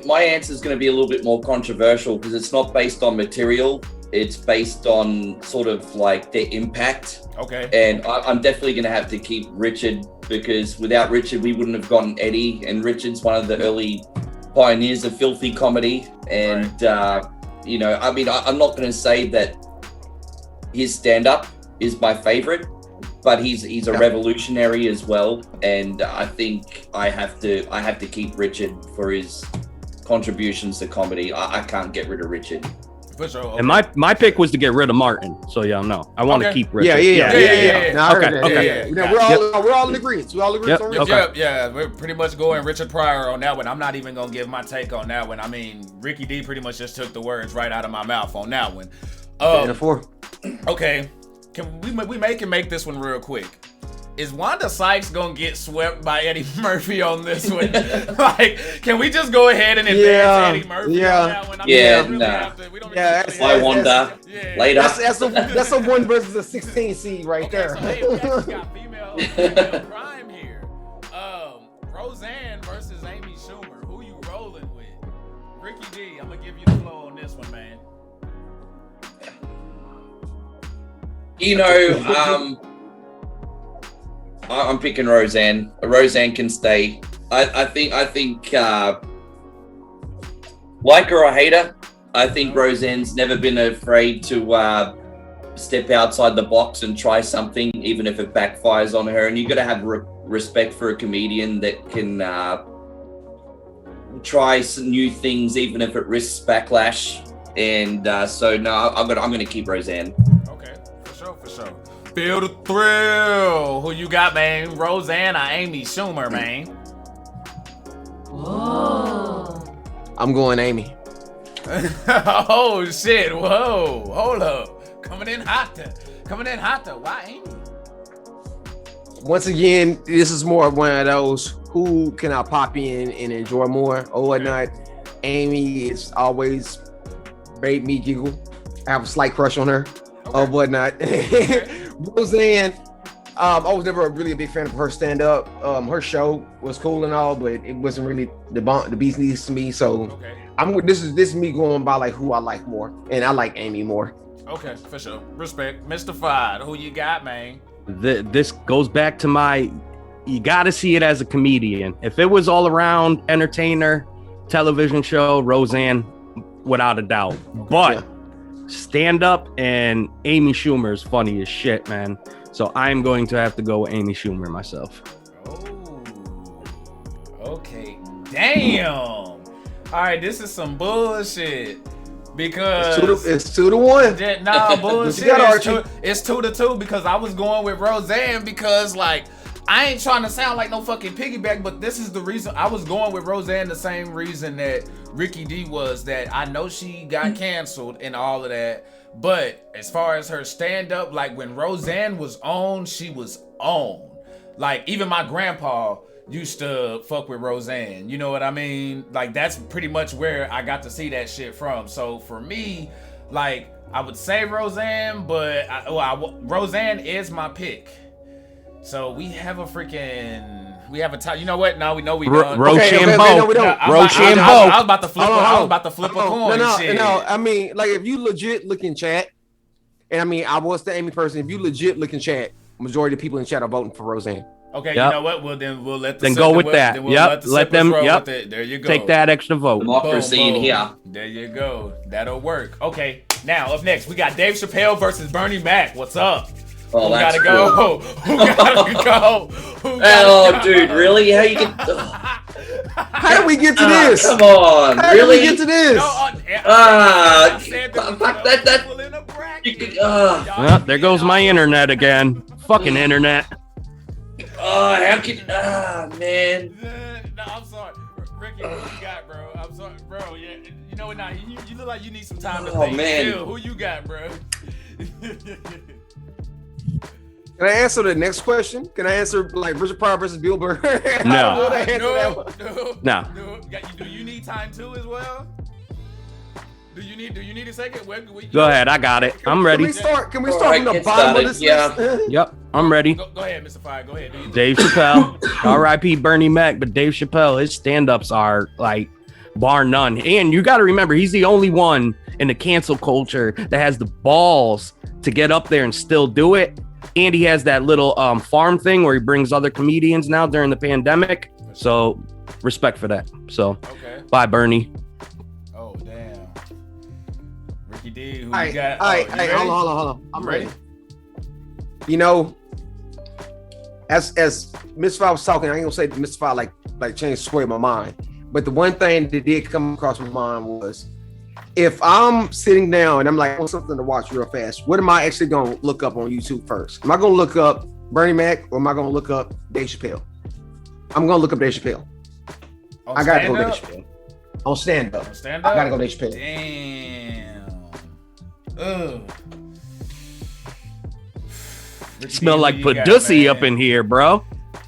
My answer is going to be a little bit more controversial because it's not based on material. It's based on sort of like their impact. Okay. And I'm definitely going to have to keep Richard because without Richard, we wouldn't have gotten Eddie. And Richard's one of the early pioneers of filthy comedy. And, I'm not going to say that his stand-up is my favorite, but he's a revolutionary as well. And I think I have to keep Richard for his contributions to comedy. I can't get rid of Richard. For sure. Okay. And my pick was to get rid of Martin. So y'all know. I want to keep Richard. Yeah. No, I heard that. Okay. Yeah. We're all in agreement. We all agree on Richard. Yeah, we're pretty much going Richard Pryor on that one. I'm not even gonna give my take on that one. I mean, Ricky D pretty much just took the words right out of my mouth on that one. Okay, can we can make this one real quick? Is Wanda Sykes gonna get swept by Eddie Murphy on this one? Like, can we just go ahead and advance Eddie Murphy on that one? Why Wanda? Later. That's a 1 versus a 16 seed right there. So, hey, we actually got female crime here. Roseanne versus Amy Schumer. Who you rolling with? Ricky D, I'm gonna give you the floor on this one, man. I'm picking Roseanne. Roseanne can stay. I think like her or hate her, I think Roseanne's never been afraid to step outside the box and try something, even if it backfires on her. And you got to have respect for a comedian that can try some new things, even if it risks backlash. And I'm gonna keep Roseanne. Okay, for sure. Feel the thrill. Who you got, man? Roseanne or Amy Schumer, man? Whoa. I'm going Amy. Oh shit! Whoa! Hold up. Coming in hotter. Why Amy? Once again, this is more of one of those who can I pop in and enjoy more or whatnot. Amy is always made me giggle. I have a slight crush on her or whatnot. Roseanne, I was never really a big fan of her stand-up. Her show was cool and all, but it wasn't really the bee's knees to me. So this is me going by like who I like more, and I like Amy more. Okay, for sure. Respect. Mr. Fod, who you got, man? This goes back to you got to see it as a comedian. If it was all around entertainer, television show, Roseanne, without a doubt. But stand up and Amy Schumer is funny as shit, man. So I'm going to have to go with Amy Schumer myself. Oh, okay. Damn. All right, this is some bullshit. Because it's 2-1. Nah, bullshit. It's 2-2 because I was going with Roseanne because like I ain't trying to sound like no fucking piggyback, but this is the reason I was going with Roseanne. The same reason that Ricky D was, that I know she got canceled and all of that, but as far as her stand up, like when Roseanne was on, she was on. Like even my grandpa used to fuck with Roseanne, you know what I mean? Like that's pretty much where I got to see that shit from. So for me, like I would say Roseanne, but Roseanne is my pick. So we have a freaking We have a tie. You know what? No, we know we don't. Rochambeau. no, we don't. I was about to flip. I was about to flip a coin. No. I mean, like if you legit look in chat, and I mean, I was the Amy person. If you legit look in chat, majority of people in chat are voting for Roseanne. Okay, you know what? Well, then we'll let go with that. Let them. Yep. There you go. Take that extra vote. Democracy in here. There you go. That'll work. Okay. Now up next, we got Dave Chappelle versus Bernie Mac. What's up? Oh, Who that's gotta go? Who gotta go? Oh, dude, really? How you get? How did we get to this? Come on, How really? did we get to this? Fuck that. Well, there goes my internet again. Fucking internet. How can? Man. No, I'm sorry, Ricky. Who you got, bro? I'm sorry, bro. Yeah, you know what? Now you look like you need some time to think. Man. Still, who you got, bro? Can I answer the next question? Can I answer like Richard Pryor versus Bill Burr? No. No. Do you need time too as well? Do you need a second? Go ahead, I got it. I'm ready. Can we start from the bottom of this list? Yep, I'm ready. Go ahead, Mr. Fire. Go ahead. Dave Chappelle, R.I.P. Bernie Mac, but Dave Chappelle, his stand-ups are like bar none. And you got to remember, he's the only one in the cancel culture that has the balls to get up there and still do it. And he has that little farm thing where he brings other comedians now during the pandemic. So respect for that. So bye, Bernie. Oh, damn. Ricky D, who All right, you got? All right, hold on. I'm ready. You know, as Mr. Fire was talking, I ain't gonna say Mr. Fire like changed sway my mind. But the one thing that did come across my mind was, if I'm sitting down and I'm like, I want something to watch real fast, what am I actually going to look up on YouTube first? Am I going to look up Bernie Mac or am I going to look up Dave Chappelle? I'm going to look up Dave Chappelle. I got to go Dave Chappelle. On stand up. I got to go Dave Chappelle. Damn. Smell like Padussy up in here, bro.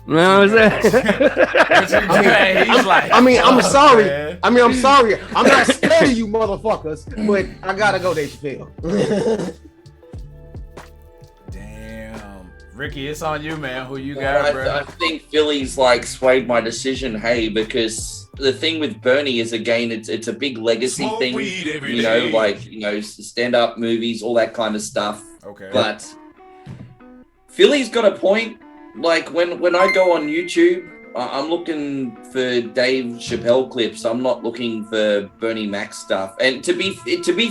You know what I'm saying? I'm sorry. I'm sorry. I'm not scared of you motherfuckers, but I gotta go Dave Chappelle. Damn. Ricky, it's on you, man. Who you got, bro? I think Philly's like swayed my decision, because the thing with Bernie is, again, it's a big legacy thing. You know, stand-up movies, all that kind of stuff. Okay. But Philly's got a point. Like when I go on YouTube, I'm looking for Dave Chappelle clips. I'm not looking for Bernie Mac stuff. And to be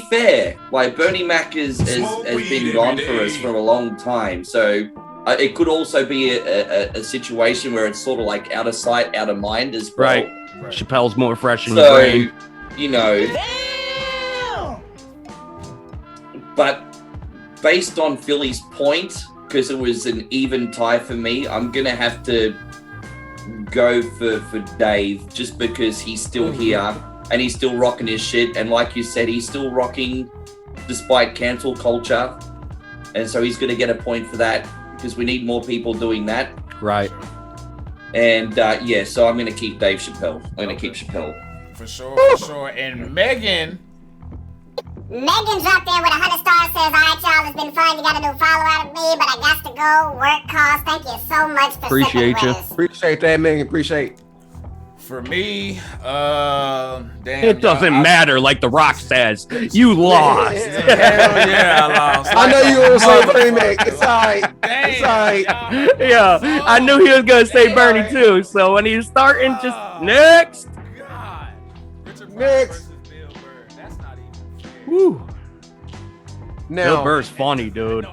fair, like Bernie Mac has been gone for us for a long time. So it could also be a situation where it's sort of like out of sight, out of mind as well. Right. Chappelle's more fresh in your brain. You know. But based on Philly's point, because it was an even tie for me, I'm gonna have to go for Dave, just because he's still here and he's still rocking his shit, and like you said, he's still rocking despite cancel culture, and so he's gonna get a point for that, because we need more people doing that. Right. And so I'm gonna keep Dave Chappelle. I'm gonna keep Chappelle. For sure. And Megan dropped in with 100 stars, says, all right, y'all, it's been fun. You got a new follow out of me, but I got to go. Work calls. Thank you so much for appreciate you. Appreciate that, Megan. Appreciate. For me, damn. It doesn't matter, like The Rock says. You lost. Hell yeah, I lost. I know you were saying Bernie Mac. It's all right. It's all right. Yeah, I knew he was going to say Bernie too. So when he's starting, just next. God. Richard Next. Woo. Now, Bill Burr's funny, dude.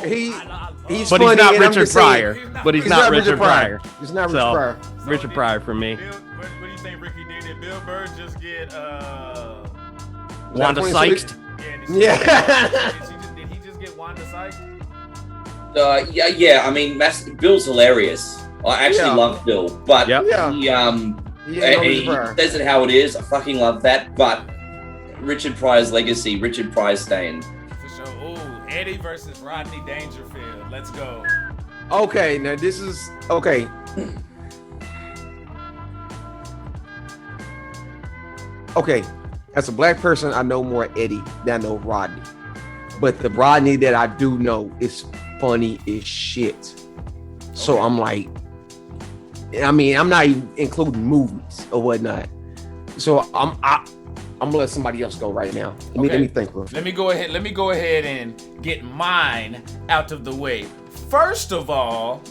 He's but funny, he's not and I'm Richard just saying, Pryor. But he's not Richard Pryor. He's not Richard Pryor. Richard Pryor for me. What do you think, Ricky? Did Bill Burr just get Wanda Sykes? Yeah. Did he just get Wanda Sykes? Yeah. I mean, Bill's hilarious. I actually love Bill, but he says it how it is. I fucking love that. But Richard Pryor's legacy, Richard Pryor's staying. For sure. Ooh, Eddie versus Rodney Dangerfield. Let's go. Okay, now this is okay. Okay, as a black person, I know more Eddie than I know Rodney. But the Rodney that I do know is funny as shit. So I'm like, I mean, I'm not even including movies or whatnot. So I'm gonna let somebody else go right now. Let me think. Let me go ahead and get mine out of the way. First of all,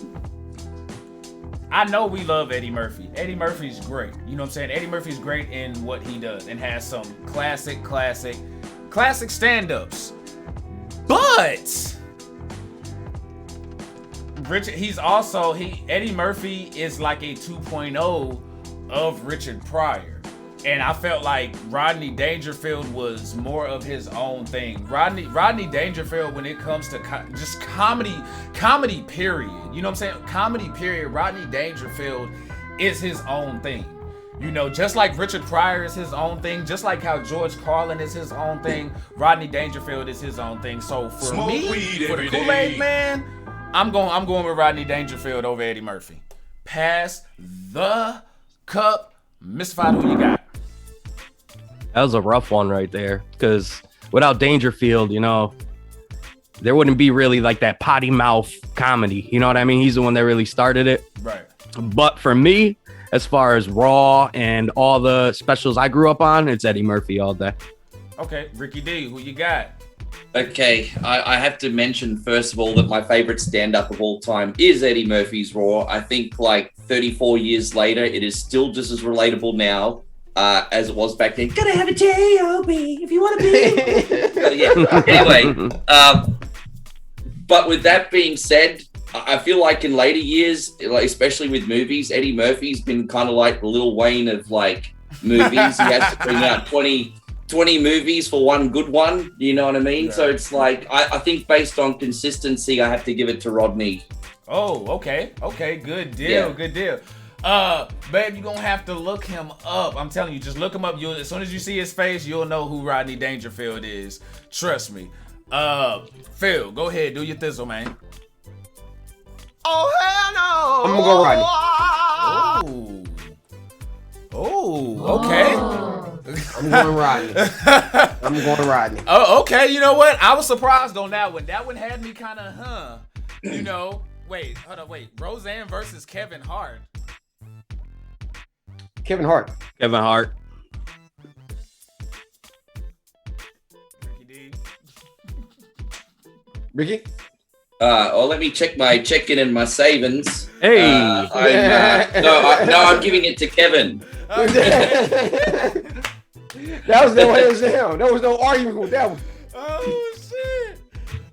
I know we love Eddie Murphy. Eddie Murphy's great. You know what I'm saying? Eddie Murphy's great in what he does and has some classic stand-ups. But Eddie Murphy is like a 2.0 of Richard Pryor. And I felt like Rodney Dangerfield was more of his own thing. Rodney Dangerfield, when it comes to just comedy period. You know what I'm saying? Comedy period. Rodney Dangerfield is his own thing. You know, just like Richard Pryor is his own thing, just like how George Carlin is his own thing, Rodney Dangerfield is his own thing. So for me, for the Kool-Aid Man, I'm going with Rodney Dangerfield over Eddie Murphy. Pass the cup. Mr. Fido, who you got? That was a rough one right there, because without Dangerfield, you know, there wouldn't be really like that potty mouth comedy. You know what I mean? He's the one that really started it. Right. But for me, as far as Raw and all the specials I grew up on, it's Eddie Murphy all day. Okay, Ricky D, who you got? Okay, I have to mention first of all that my favorite stand-up of all time is Eddie Murphy's Raw. I think like 34 years later, it is still just as relatable now as it was back then. Gotta have a J-O-B if you want to be. Yeah. Anyway, but with that being said, I feel like in later years, like especially with movies, Eddie Murphy's been kind of like the Lil Wayne of like movies. He has to bring out 20 movies for one good one. You know what I mean? Yeah. So it's like, I think based on consistency, I have to give it to Rodney. Oh, okay. Good deal. Yeah. Good deal. Babe, you're gonna have to look him up. I'm telling you, just look him up. As soon as you see his face, you'll know who Rodney Dangerfield is. Trust me. Phil, go ahead, do your thizzle, man. Oh, hell no! I'm gonna go Rodney. Oh, okay. I'm going Rodney. Oh, okay. You know what? I was surprised on that one. That one had me kind of, You know, hold on. Roseanne versus Kevin Hart. Kevin Hart. Ricky D. Ricky? Let me check my check-in and my savings. Hey. I'm giving it to Kevin. That was no hands down. There was no argument with that one. Oh shit!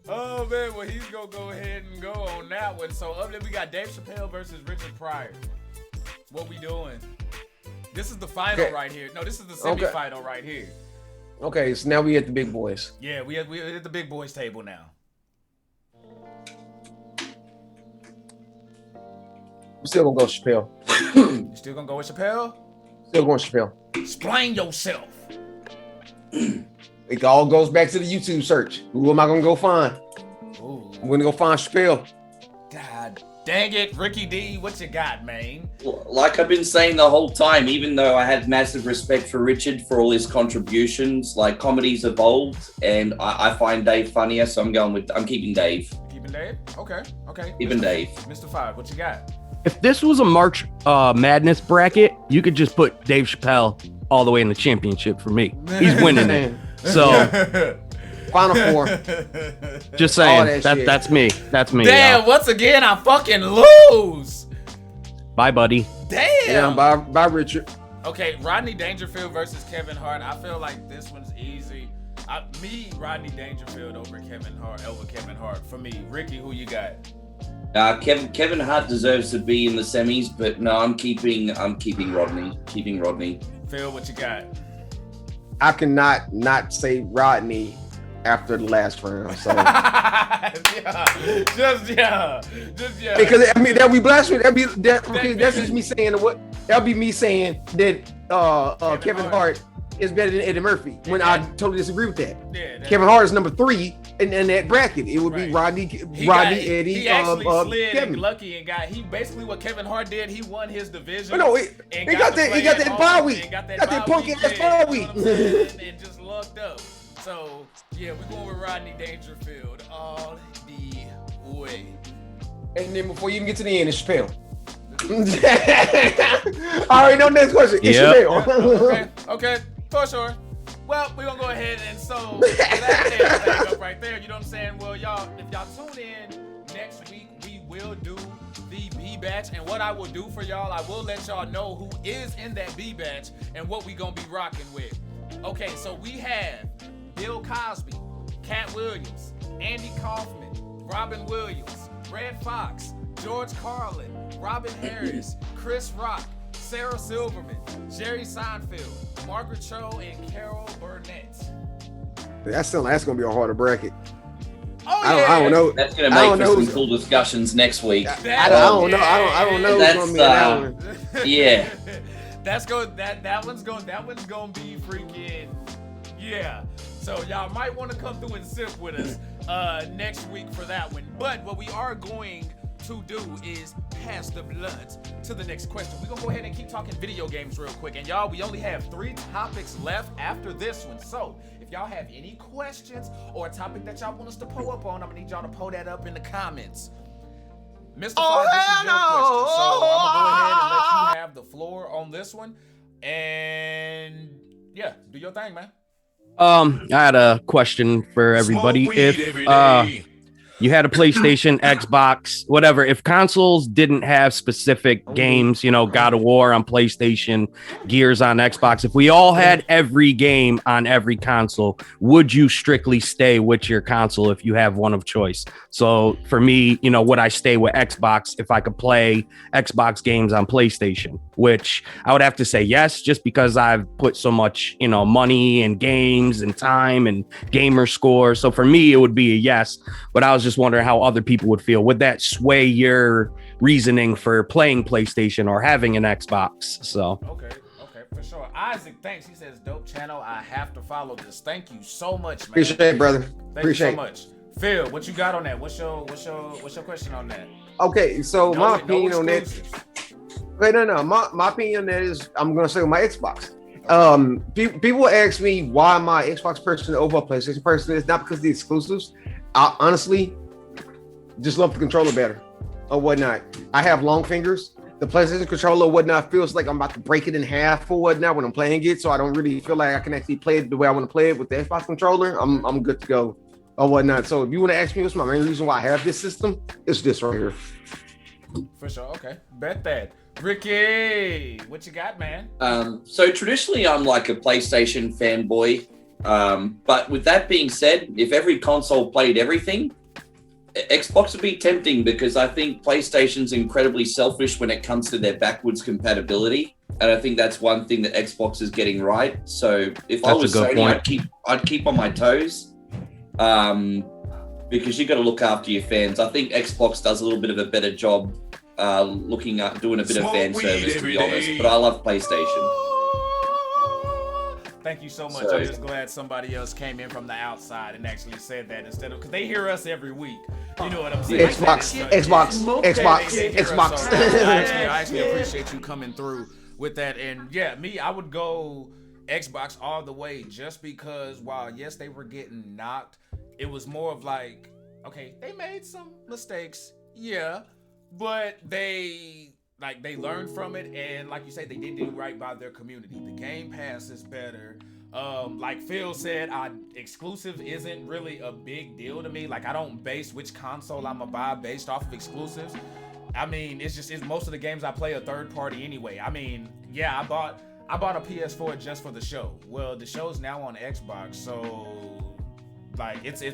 Oh man, well he's gonna go ahead and go on that one. So up there we got Dave Chappelle versus Richard Pryor. What we doing? This is the final right here. No, this is the semi-final right here. Okay, so now we at the big boys. Yeah, we at the big boys table now. I'm still gonna go Chappelle. You still gonna go with Chappelle? Still going Chappelle. Explain yourself. It all goes back to the YouTube search. Who am I gonna go find? Ooh. I'm gonna go find Chappelle. God dang it, Ricky D, what you got, man? Like I've been saying the whole time, even though I had massive respect for Richard for all his contributions, like comedy's evolved, and I find Dave funnier, so I'm keeping Dave. Keeping Dave? Okay. Keeping Dave. Mr. Five, what you got? If this was a March Madness bracket, you could just put Dave Chappelle all the way in the championship for me. He's winning it. So Final four. Just saying. That's me. That's me. Damn, y'all. once again I fucking lose. Bye, buddy. Damn. Yeah, bye, Richard. Okay, Rodney Dangerfield versus Kevin Hart. I feel like this one's easy. Rodney Dangerfield over Kevin Hart. For me, Ricky, who you got? Kevin Hart deserves to be in the semis, but no, I'm keeping Rodney. Keeping Rodney. Phil, what you got? I cannot not say Rodney after the last round. So yeah. Because I mean that'll be blasphemy. That's just me saying what. That'll be me saying that Kevin Hart is better than Eddie Murphy. When I totally disagree with that. Kevin Hart is number 3 in that bracket. It would be Rodney, Eddie, he actually slid Kevin. and lucky and he basically what Kevin Hart did. He won his division. No, he got that bye week. Got that punk ass bye week. And just lucked up. So yeah, we're going with Rodney Dangerfield all the way. And then before you even get to the end, it's Chappelle. All right, no next question. It's Yep. Okay, for sure. Well, we're gonna go ahead and so that thing up right there. You know what I'm saying? Well, y'all, if y'all tune in next week, we will do the B batch, and what I will do for y'all, I will let y'all know who is in that B batch and what we gonna be rocking with. Okay, so we have Bill Cosby, Cat Williams, Andy Kaufman, Robin Williams, Red Fox, George Carlin, Robin Harris, Chris Rock, Sarah Silverman, Jerry Seinfeld, Margaret Cho, and Carol Burnett. That's gonna be a harder bracket. Oh, I don't know. That's going to make for some cool discussions next week. I don't know. I don't know. That's, who's gonna be that one. Yeah. That one's gonna be freaking yeah. So y'all might want to come through and sip with us next week for that one. But what we are going to do is pass the blunt to the next question. We're gonna go ahead and keep talking video games real quick. And y'all, we only have 3 topics left after this one. So if y'all have any questions or a topic that y'all want us to pull up on, I'm gonna need y'all to pull that up in the comments. Mr. This is your question. So I'm gonna go ahead and let you have the floor on this one. And yeah, do your thing, man. I had a question for everybody. If you had a PlayStation, Xbox, whatever, if consoles didn't have specific games, you know, God of War on PlayStation, Gears on Xbox, if we all had every game on every console, would you strictly stay with your console if you have one of choice? So for me, you know, would I stay with Xbox if I could play Xbox games on PlayStation? Which I would have to say yes, just because I've put so much, you know, money and games and time and gamer score. So for me, it would be a yes. But I was just wondering how other people would feel. Would that sway your reasoning for playing PlayStation or having an Xbox? So okay, for sure. Isaac, thanks. He says, dope channel. I have to follow this. Thank you so much, man. Appreciate it, brother. Thank you so much. Phil, what you got on that? What's your question on that? Okay, so my opinion on that. exclusives. Wait, no. My opinion on that is I'm gonna say with my Xbox. People ask me why my Xbox person over a PlayStation person. It's not because of the exclusives. I honestly just love the controller better or whatnot. I have long fingers. The PlayStation controller or whatnot feels like I'm about to break it in half or whatnot when I'm playing it. So I don't really feel like I can actually play it the way I want to play it with the Xbox controller. I'm good to go or whatnot. So if you want to ask me what's my main reason why I have this system, it's this right here. For sure. Okay. Bet that. Ricky, what you got, man? So traditionally, I'm like a PlayStation fanboy. But with that being said, if every console played everything, Xbox would be tempting because I think PlayStation's incredibly selfish when it comes to their backwards compatibility. And I think that's one thing that Xbox is getting right. So if I was Sony, I'd keep on my toes. Because you got to look after your fans. I think Xbox does a little bit of a better job doing a bit of fan service, to be honest. But I love PlayStation. Thank you so much. I'm just glad somebody else came in from the outside and actually said that instead of, because they hear us every week. You know what I'm saying? Xbox. I actually appreciate you coming through with that. And yeah, I would go Xbox all the way just because while, yes, they were getting knocked, it was more of like, okay, they made some mistakes. Yeah. But they learned from it, and like you say, they did do right by their community. The Game Pass is better. Like Phil said, exclusive isn't really a big deal to me. Like, I don't base which console I'm gonna buy based off of exclusives. I mean, it's most of the games I play are third party anyway. I mean, yeah, I bought a PS4 just for the show. Well, the show's now on Xbox, so like it's a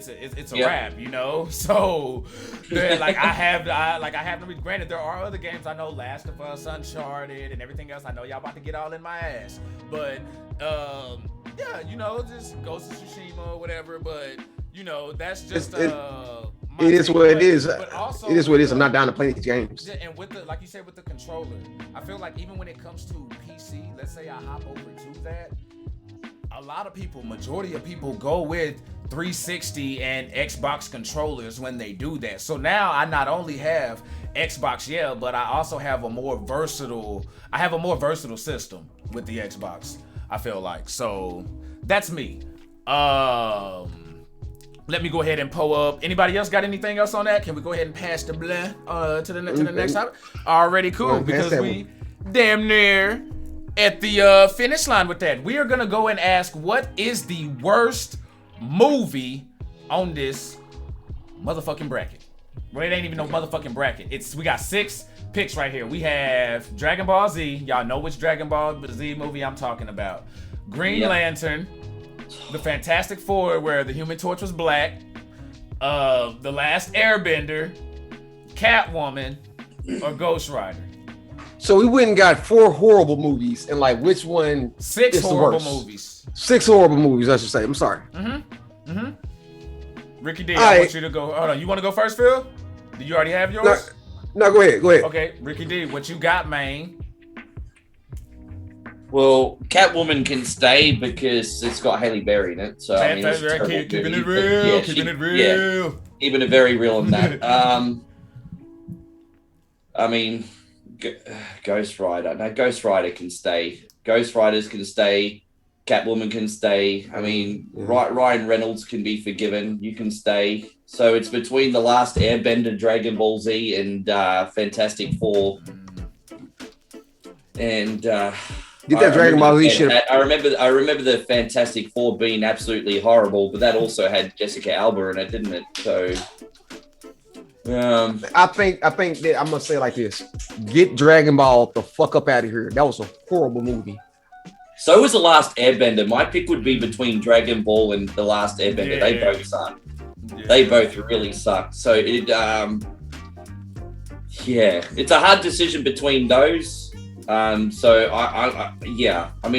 wrap, you know. So like I have no reason. Granted, there are other games I know, Last of Us, Uncharted, and everything else. I know y'all about to get all in my ass, but yeah, you know, just Ghost of Tsushima or whatever. But you know, that's just it is what it is. Also, it is what it is. I'm not down to play these games. And with the, like you said, with the controller, I feel like even when it comes to PC, let's say I hop over to that, a lot of people, majority of people go with 360 and Xbox controllers when they do that. So now I not only have Xbox, but I also have a more versatile system with the Xbox, I feel like. So that's me. Let Let me go ahead and pull up. Anybody else got anything else on that? Can we go ahead and pass the blah to the next topic? Already cool, because we damn near at the finish line with that. We are gonna go and ask, what is the worst movie on this motherfucking bracket? Well, it ain't even no motherfucking bracket. We got 6 picks right here. We have Dragon Ball Z. Y'all know which Dragon Ball Z movie I'm talking about. Green Lantern, The Fantastic Four, where the Human Torch was black, The Last Airbender, Catwoman, or Ghost Rider. So we went and got 4 horrible movies, and like which one? 6 is horrible the worst? movies. 6 horrible movies, I should say. I'm sorry. Ricky D, I want you to go. Hold on, you want to go first, Phil? Do you already have yours? No, go ahead. Okay, Ricky D, what you got, man? Well, Catwoman can stay because it's got Halle Berry in it. So I mean, it's a terrible keeping movie, it real, yeah, keeping it real. Keeping it very real on that. I mean, Ghost Rider. No, Ghost Rider can stay. Ghost Riders can stay. Catwoman can stay. I mean, Ryan Reynolds can be forgiven. You can stay. So it's between The Last Airbender, Dragon Ball Z, and Fantastic Four. And get that Dragon Ball Z shit. I remember the Fantastic Four being absolutely horrible, but that also had Jessica Alba in it, didn't it? So I think that I'm gonna say it like this: get Dragon Ball the fuck up out of here. That was a horrible movie. So was The Last Airbender. My pick would be between Dragon Ball and The Last Airbender. They both suck. They both really suck. So it's a hard decision between those. I mean,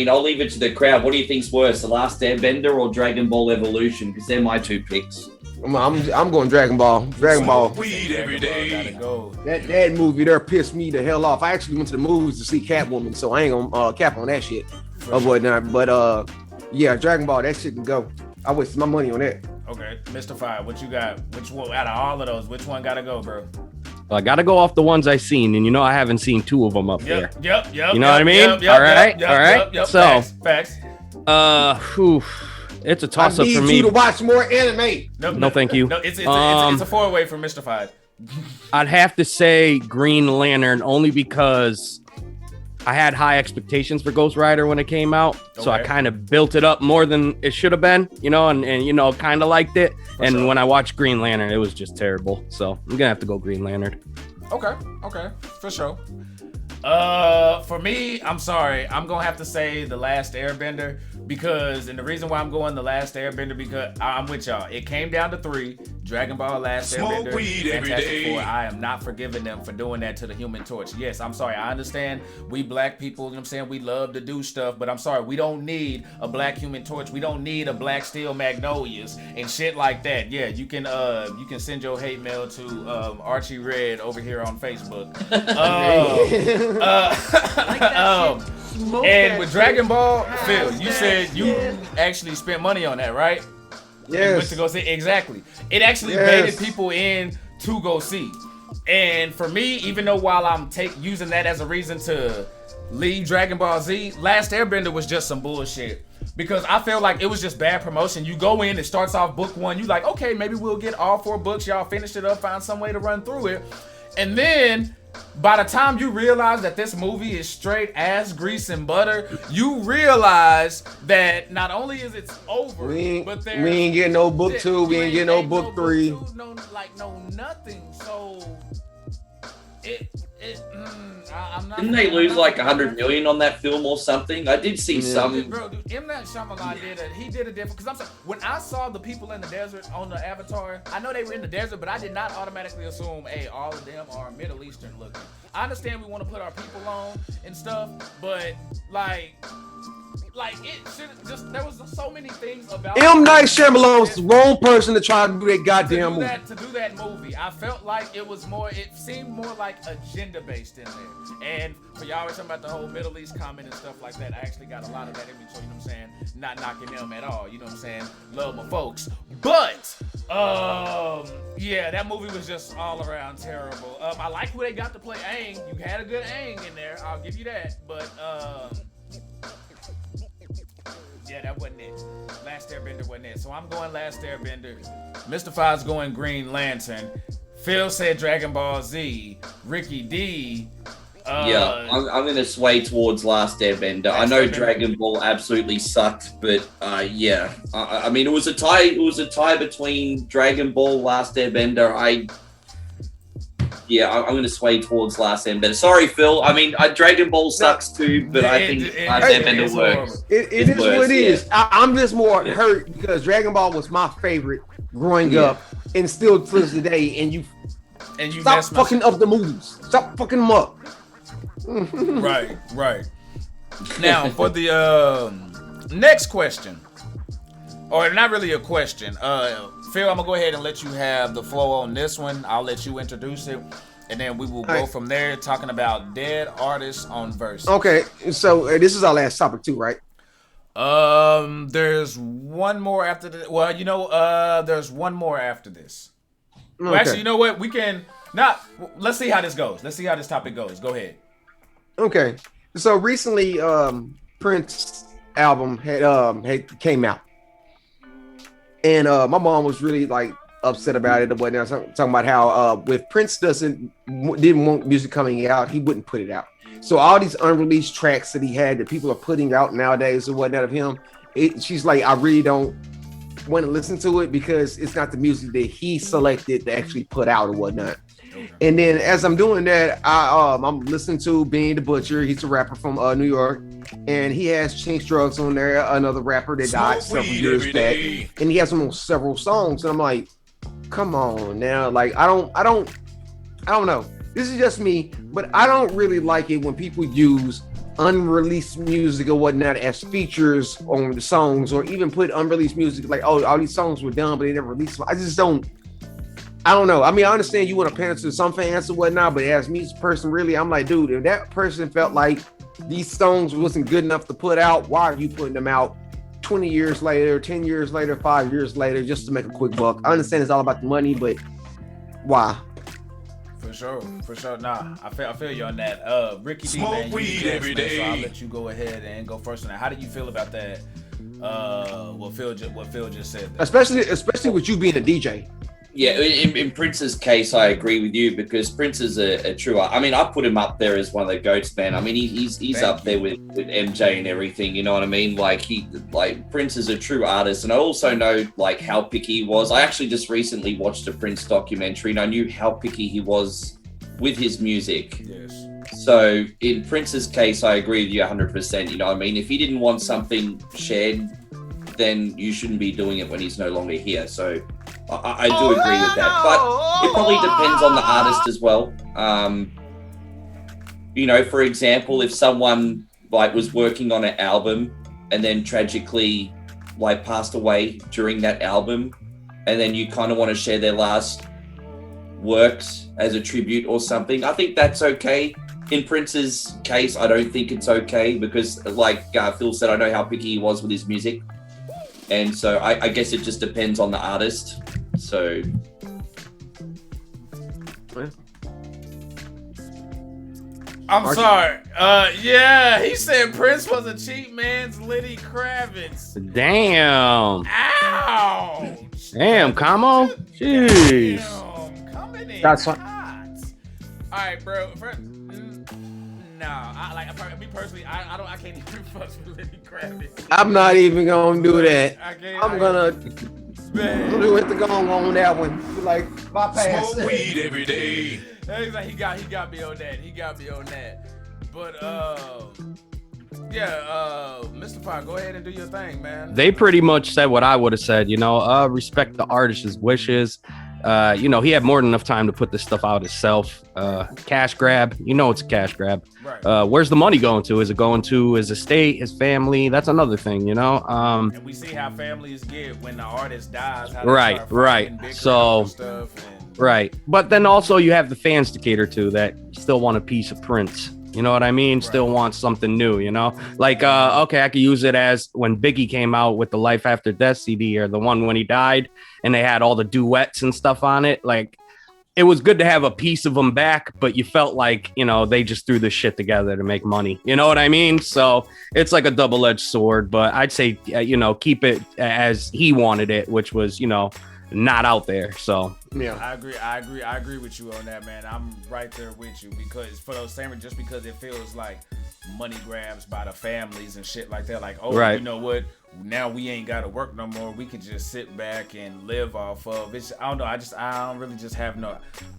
I'll leave it to the crowd. What do you think's worse, The Last Airbender or Dragon Ball Evolution? Because they're my 2 picks. I'm going Dragon Ball. Dragon Ball. Weed every day. That movie there pissed me the hell off. I actually went to the movies to see Catwoman, so I ain't gonna cap on that shit or whatnot. But yeah, Dragon Ball, that shit can go. I wasted my money on that. Okay, Mr. Fire, what you got? Which one out of all of those? Which one gotta go, bro? Well, I gotta go off the ones I've seen, and I haven't seen 2 of them up there. Yep. You know what I mean? All right. So, facts. It's a toss up for me. I need you to watch more anime. No, thank you. No, it's a 4-way for Mr. Fire. I'd have to say Green Lantern only because I had high expectations for Ghost Rider when it came out, so I kind of built it up more than it should have been, and kind of liked it. And when I watched Green Lantern, it was just terrible. So I'm gonna have to go Green Lantern. Okay, for sure. For me, I'm sorry, I'm gonna have to say The Last Airbender, and the reason why I'm going The Last Airbender, because I'm with y'all. It came down to 3: Dragon Ball, Last Airbender, Fantastic Four. I am not forgiving them for doing that to the Human Torch. Yes, I'm sorry. I understand we black people, we love to do stuff, but I'm sorry, we don't need a black Human Torch. We don't need a black Steel Magnolias and shit like that. Yeah, you can send your hate mail to Archie Red over here on Facebook. And with Dragon Ball, Phil, you said you actually spent money on that, right? Yes. You went to go see. Exactly. It actually baited people in to go see. And for me, even though while I'm using that as a reason to leave Dragon Ball Z, Last Airbender was just some bullshit. Because I feel like it was just bad promotion. You go in, it starts off book 1. You like, okay, maybe we'll get all 4 books. Y'all finish it up, find some way to run through it. And then by the time you realize that this movie is straight ass grease and butter, you realize that not only is it over, but we ain't getting no book 2, we ain't getting no book 3. Nothing. So I'm not. Didn't they lose like $100 million on that film or something? I did see some. Bro, M. Night Shyamalan did a different. Because I'm sorry, when I saw the people in the desert on the Avatar, I know they were in the desert, but I did not automatically assume, hey, all of them are Middle Eastern looking. I understand we want to put our people on and stuff, but like it should just, there was so many things about M. Night Shyamalan was the wrong person to try to do that goddamn movie. To do that movie, I felt like it seemed more like agenda based in there. And for y'all always talking about the whole Middle East comment and stuff like that, I actually got a lot of that in me, so you know what I'm saying? Not knocking them at all, you know what I'm saying? Love my folks. But yeah, that movie was just all around terrible. I like who they got to play Aang. You had a good Aang in there, I'll give you that. But yeah, that wasn't it. Last Airbender wasn't it. So I'm going Last Airbender. Mr. Five's going Green Lantern. Phil said Dragon Ball Z. Ricky D. I'm gonna sway towards Last Airbender. I know Dragon Ball absolutely sucked, but I mean it was a tie. It was a tie between Dragon Ball, Last Airbender. I'm gonna sway towards Last Airbender. Sorry, Phil. I mean, Dragon Ball sucks too, but I think Last Airbender works. It is what it is. I'm just more hurt because Dragon Ball was my favorite growing up, and still to this day. And you stop fucking up the movies. Stop fucking them up. Right. Now for the next question, or not really a question. Phil, I'm gonna go ahead and let you have the flow on this one. I'll let you introduce it, and then we will go from there, talking about dead artists on verse. Okay, so this is our last topic too, right? There's one more after this. Well, there's one more after this. Okay. Well, actually, you know what? We can not. Let's see how this goes. Let's see how this topic goes. Go ahead. Okay, so recently, Prince album had came out, and my mom was really like upset about it. But now talking about how if Prince didn't want music coming out, he wouldn't put it out. So all these unreleased tracks that he had that people are putting out nowadays or whatnot of him, she's like, I really don't want to listen to it because it's not the music that he selected to actually put out or whatnot. And then as I'm doing that, I'm listening to Benny the Butcher. He's a rapper from New York, and he has Chinx Drugs on there, another rapper that died several years back, and he has him on several songs. And I'm like, come on now, like I don't know. This is just me, but I don't really like it when people use unreleased music or whatnot as features on the songs, or even put unreleased music like, oh, all these songs were done, but they never released them. I don't know. I mean, I understand you want to pander to some fans or whatnot, but as me as a person, really, I'm like, dude, if that person felt like these songs wasn't good enough to put out, why are you putting them out 20 years later, 10 years later, 5 years later, just to make a quick buck? I understand it's all about the money, but why? For sure. Nah, I feel you on that. Ricky D, man, you every day. So I'll let you go ahead and go first on that. How do you feel about that? What Phil just said. Especially with you being a DJ. Yeah, in Prince's case, I agree with you because Prince is a true. I mean, I put him up there as one of the goats, man. I mean, he's up there with MJ and everything. You know what I mean? Like Prince is a true artist, and I also know like how picky he was. I actually just recently watched a Prince documentary, and I knew how picky he was with his music. Yes. So in Prince's case, I agree with you 100%. You know what I mean? If he didn't want something shared, then you shouldn't be doing it when he's no longer here. So I do agree with that, but it probably depends on the artist as well. For example, if someone like was working on an album and then tragically like passed away during that album, and then you kind of want to share their last works as a tribute or something, I think that's okay. In Prince's case, I don't think it's okay because like Phil said, I know how picky he was with his music. And so I guess it just depends on the artist. So I'm sorry. He said Prince was a cheap man's Lenny Kravitz. Damn. Ouch. Damn, Camo? Jeez. Damn, coming in That's hot. All right, bro. Me personally, I can't even fuck with Lenny Kravitz. I'm not even gonna do that. I'm gonna do it to go on that one. Like bypass. Smoke weed every day. He's like, he got me on that. But Mr. Pryor, go ahead and do your thing, man. They pretty much said what I would have said, respect the artist's wishes. He had more than enough time to put this stuff out himself. Cash grab, it's a cash grab. Right. Where's the money going to? Is it going to his estate, his family? That's another thing, And we see how families get when the artist dies. Right. So, right. But then also you have the fans to cater to that still want a piece of Prince. You know what I mean? Right. Still want something new, Like, okay, I could use it as when Biggie came out with the Life After Death CD, or the one when he died and they had all the duets and stuff on it. Like, it was good to have a piece of them back, but you felt like, you know, they just threw this shit together to make money. You know what I mean? So it's like a double-edged sword, but I'd say, you know, keep it as he wanted it, which was, you know, not out there. So yeah, I agree with you on that, man. I'm right there with you because for those same, just because it feels like money grabs by the families and shit like that. Like, oh, right. You know what? Now we ain't got to work no more. We can just sit back and live off of it. I don't know. I don't really just have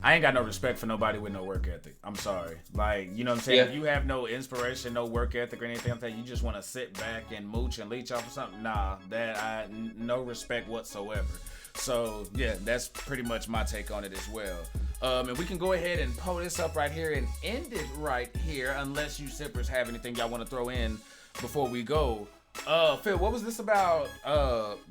I ain't got no respect for nobody with no work ethic. I'm sorry. Like, you know what I'm saying? Yeah. If you have no inspiration, no work ethic or anything like that, you just want to sit back and mooch and leech off of something. Nah, no respect whatsoever. So yeah, that's pretty much my take on it as well. And we can go ahead and pull this up right here and end it right here, unless you sippers have anything y'all want to throw in before we go. Phil, what was this about?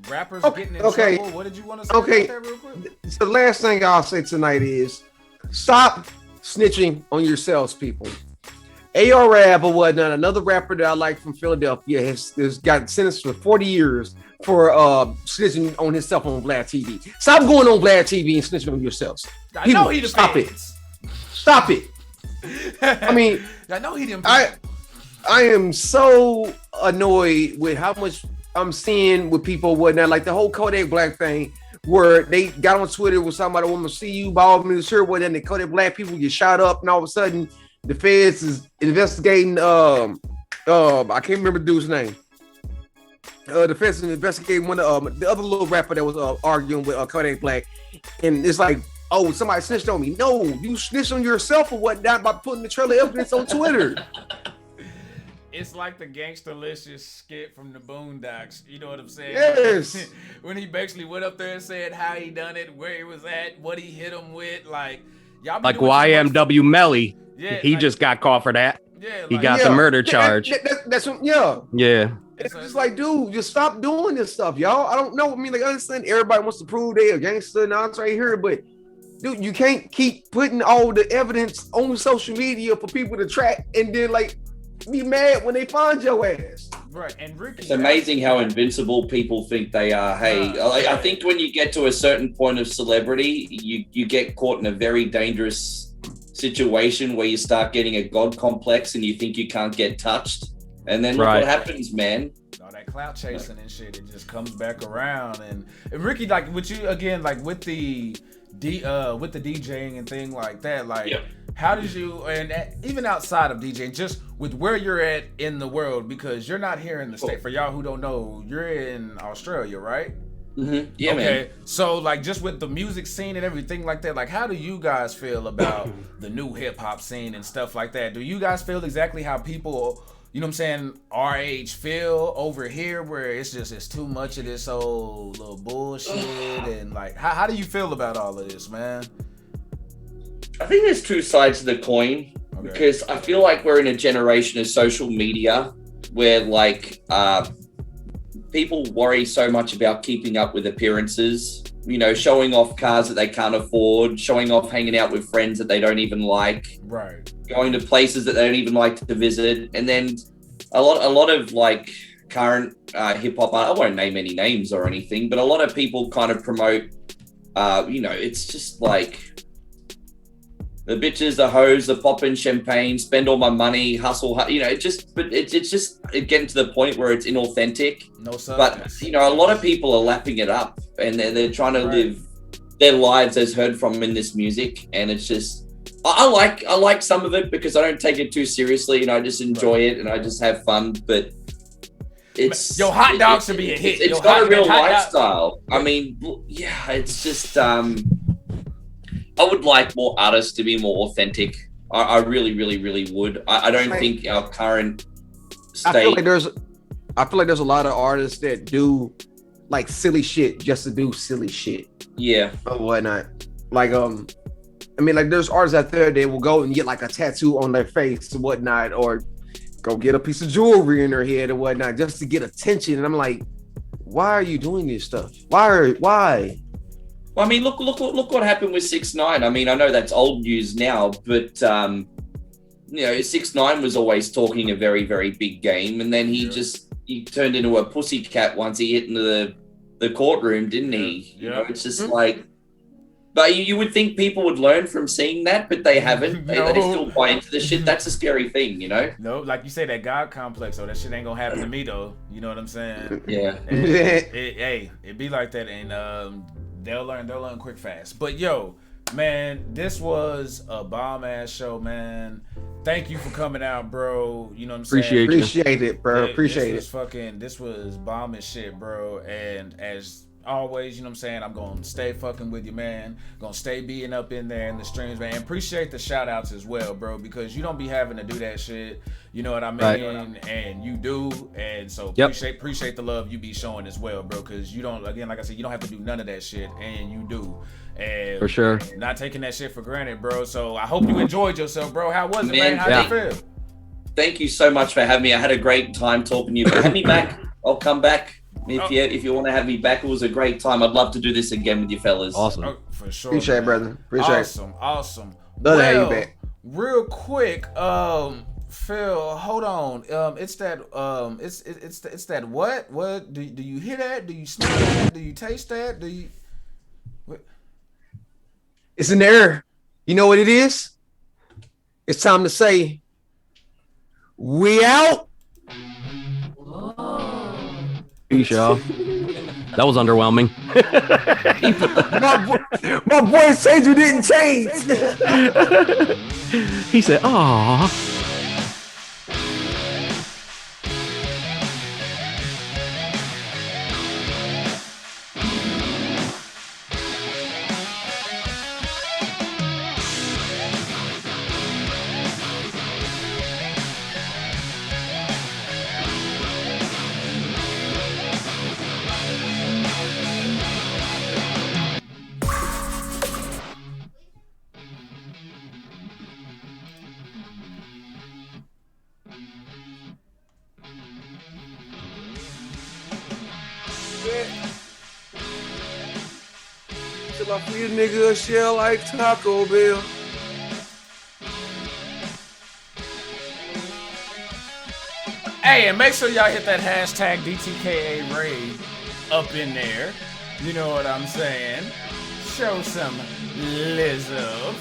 Rappers getting in trouble? What did you want to say about that real quick? So the last thing I'll say tonight is stop snitching on yourselves, people. AR-Rab or whatnot, another rapper that I like from Philadelphia, has got sentenced for 40 years for snitching on himself on Vlad TV. Stop going on Vlad TV and snitching on yourselves. I know he stop it. Stop it. I mean, I know he didn't. I am so annoyed with how much I'm seeing with people whatnot, like the whole Kodak Black thing, where they got on Twitter with somebody want to see you, by all means, sure, what then the Kodak Black people get shot up, and all of a sudden the feds is investigating. I can't remember the dude's name. The feds is investigating one of the other little rapper that was arguing with Kodak Black, and it's like, oh, somebody snitched on me. No, you snitched on yourself or whatnot by putting the trailer evidence on Twitter. It's like the Gangsterlicious skit from the Boondocks. You know what I'm saying? Yes. When he basically went up there and said how he done it, where he was at, what he hit him with, like y'all. Like YMW Melly. Yeah, he just got caught for that. Yeah, he got the murder charge. That's what. Yeah. Yeah. It's just like, dude, just stop doing this stuff, y'all. I don't know. I mean, like, I understand everybody wants to prove they a gangster and all right here, but dude, you can't keep putting all the evidence on social media for people to track and then like be mad when they find your ass. Right. And Ricky, it's amazing how invincible people think they are. Hey, I think when you get to a certain point of celebrity, you get caught in a very dangerous situation where you start getting a god complex and you think you can't get touched. And then look what happens, man. All that clout chasing and shit, it just comes back around. And Ricky, like with you again, like with the DJing and thing like that, like how did you, and even outside of DJing, just with where you're at in the world, because you're not here in the States. For y'all who don't know, you're in Australia, right? Mm-hmm. Yeah, man. So like just with the music scene and everything like that, like how do you guys feel about the new hip hop scene and stuff like that? Do you guys feel exactly how people, you know what I'm saying, our age feel over here, where it's too much of this old little bullshit? And like how do you feel about all of this, man? I think there's two sides to the coin, because I feel like we're in a generation of social media where like people worry so much about keeping up with appearances, you know, showing off cars that they can't afford, showing off hanging out with friends that they don't even like, right, going to places that they don't even like to visit. And then a lot of like current hip hop, I won't name any names or anything, but a lot of people kind of promote, you know, it's just like the bitches, the hoes, the popping champagne, spend all my money, hustle, you know, it's just getting to the point where it's inauthentic. No substance. But, you know, a lot of people are lapping it up, and they're trying to live their lives as heard from in this music. And it's just, I like some of it because I don't take it too seriously, and I just enjoy it and I just have fun. But it's your hot dog should be a hit. It's not a real lifestyle. I mean, yeah, it's just I would like more artists to be more authentic. I really, really, really would. I don't think our current state. I feel like there's a lot of artists that do like silly shit just to do silly shit. Yeah. Or whatnot. Like I mean, like there's artists out there that will go and get like a tattoo on their face or whatnot, or go get a piece of jewelry in their head or whatnot just to get attention. And I'm like, why are you doing this stuff? Why? Well, I mean, look what happened with 6ix9ine. I mean, I know that's old news now, but you know, 6ix9ine was always talking a very, very big game, and then he turned into a pussycat once he hit into the courtroom, didn't he? You know, it's just like, But you would think people would learn from seeing that, but they haven't. They still buy into the shit. That's a scary thing, you know? No, like you say, that God complex. So that shit ain't gonna happen to me though. You know what I'm saying? Yeah. It be like that, and they'll learn quick fast. But yo, man, this was a bomb ass show, man. Thank you for coming out, bro. You know what I'm saying? Appreciate it, bro. Appreciate it. This was bomb as shit, bro. And as always, you know what I'm saying, I'm gonna stay fucking with you, man. Gonna stay being up in there in the streams, man. And appreciate the shout outs as well, bro, because you don't be having to do that shit, you know what I mean? Right. And you do, and so appreciate the love you be showing as well, bro, because you don't, again, like I said, you don't have to do none of that shit, and you do. And for sure, not taking that shit for granted, bro. So I hope you enjoyed yourself, bro. How was it, man? How did you feel? Thank you so much for having me. I had a great time talking to you. Have me back. I'll come back. If you want to have me back, it was a great time. I'd love to do this again with you fellas. Awesome. Oh, for sure. Appreciate it, brother. Appreciate it. Awesome. Love to have you back. Real quick, Phil, hold on. It's that it's that what? Do you hear that? Do you smell that? Do you taste that? Do you what? It's an error. You know what it is? It's time to say we out. Peace, y'all. That was underwhelming. my boy said you didn't change. He said, "Aw." Till I feed a nigga a shell like Taco Bell. Hey, and make sure y'all hit that hashtag DTKA raid up in there. You know what I'm saying? Show some love.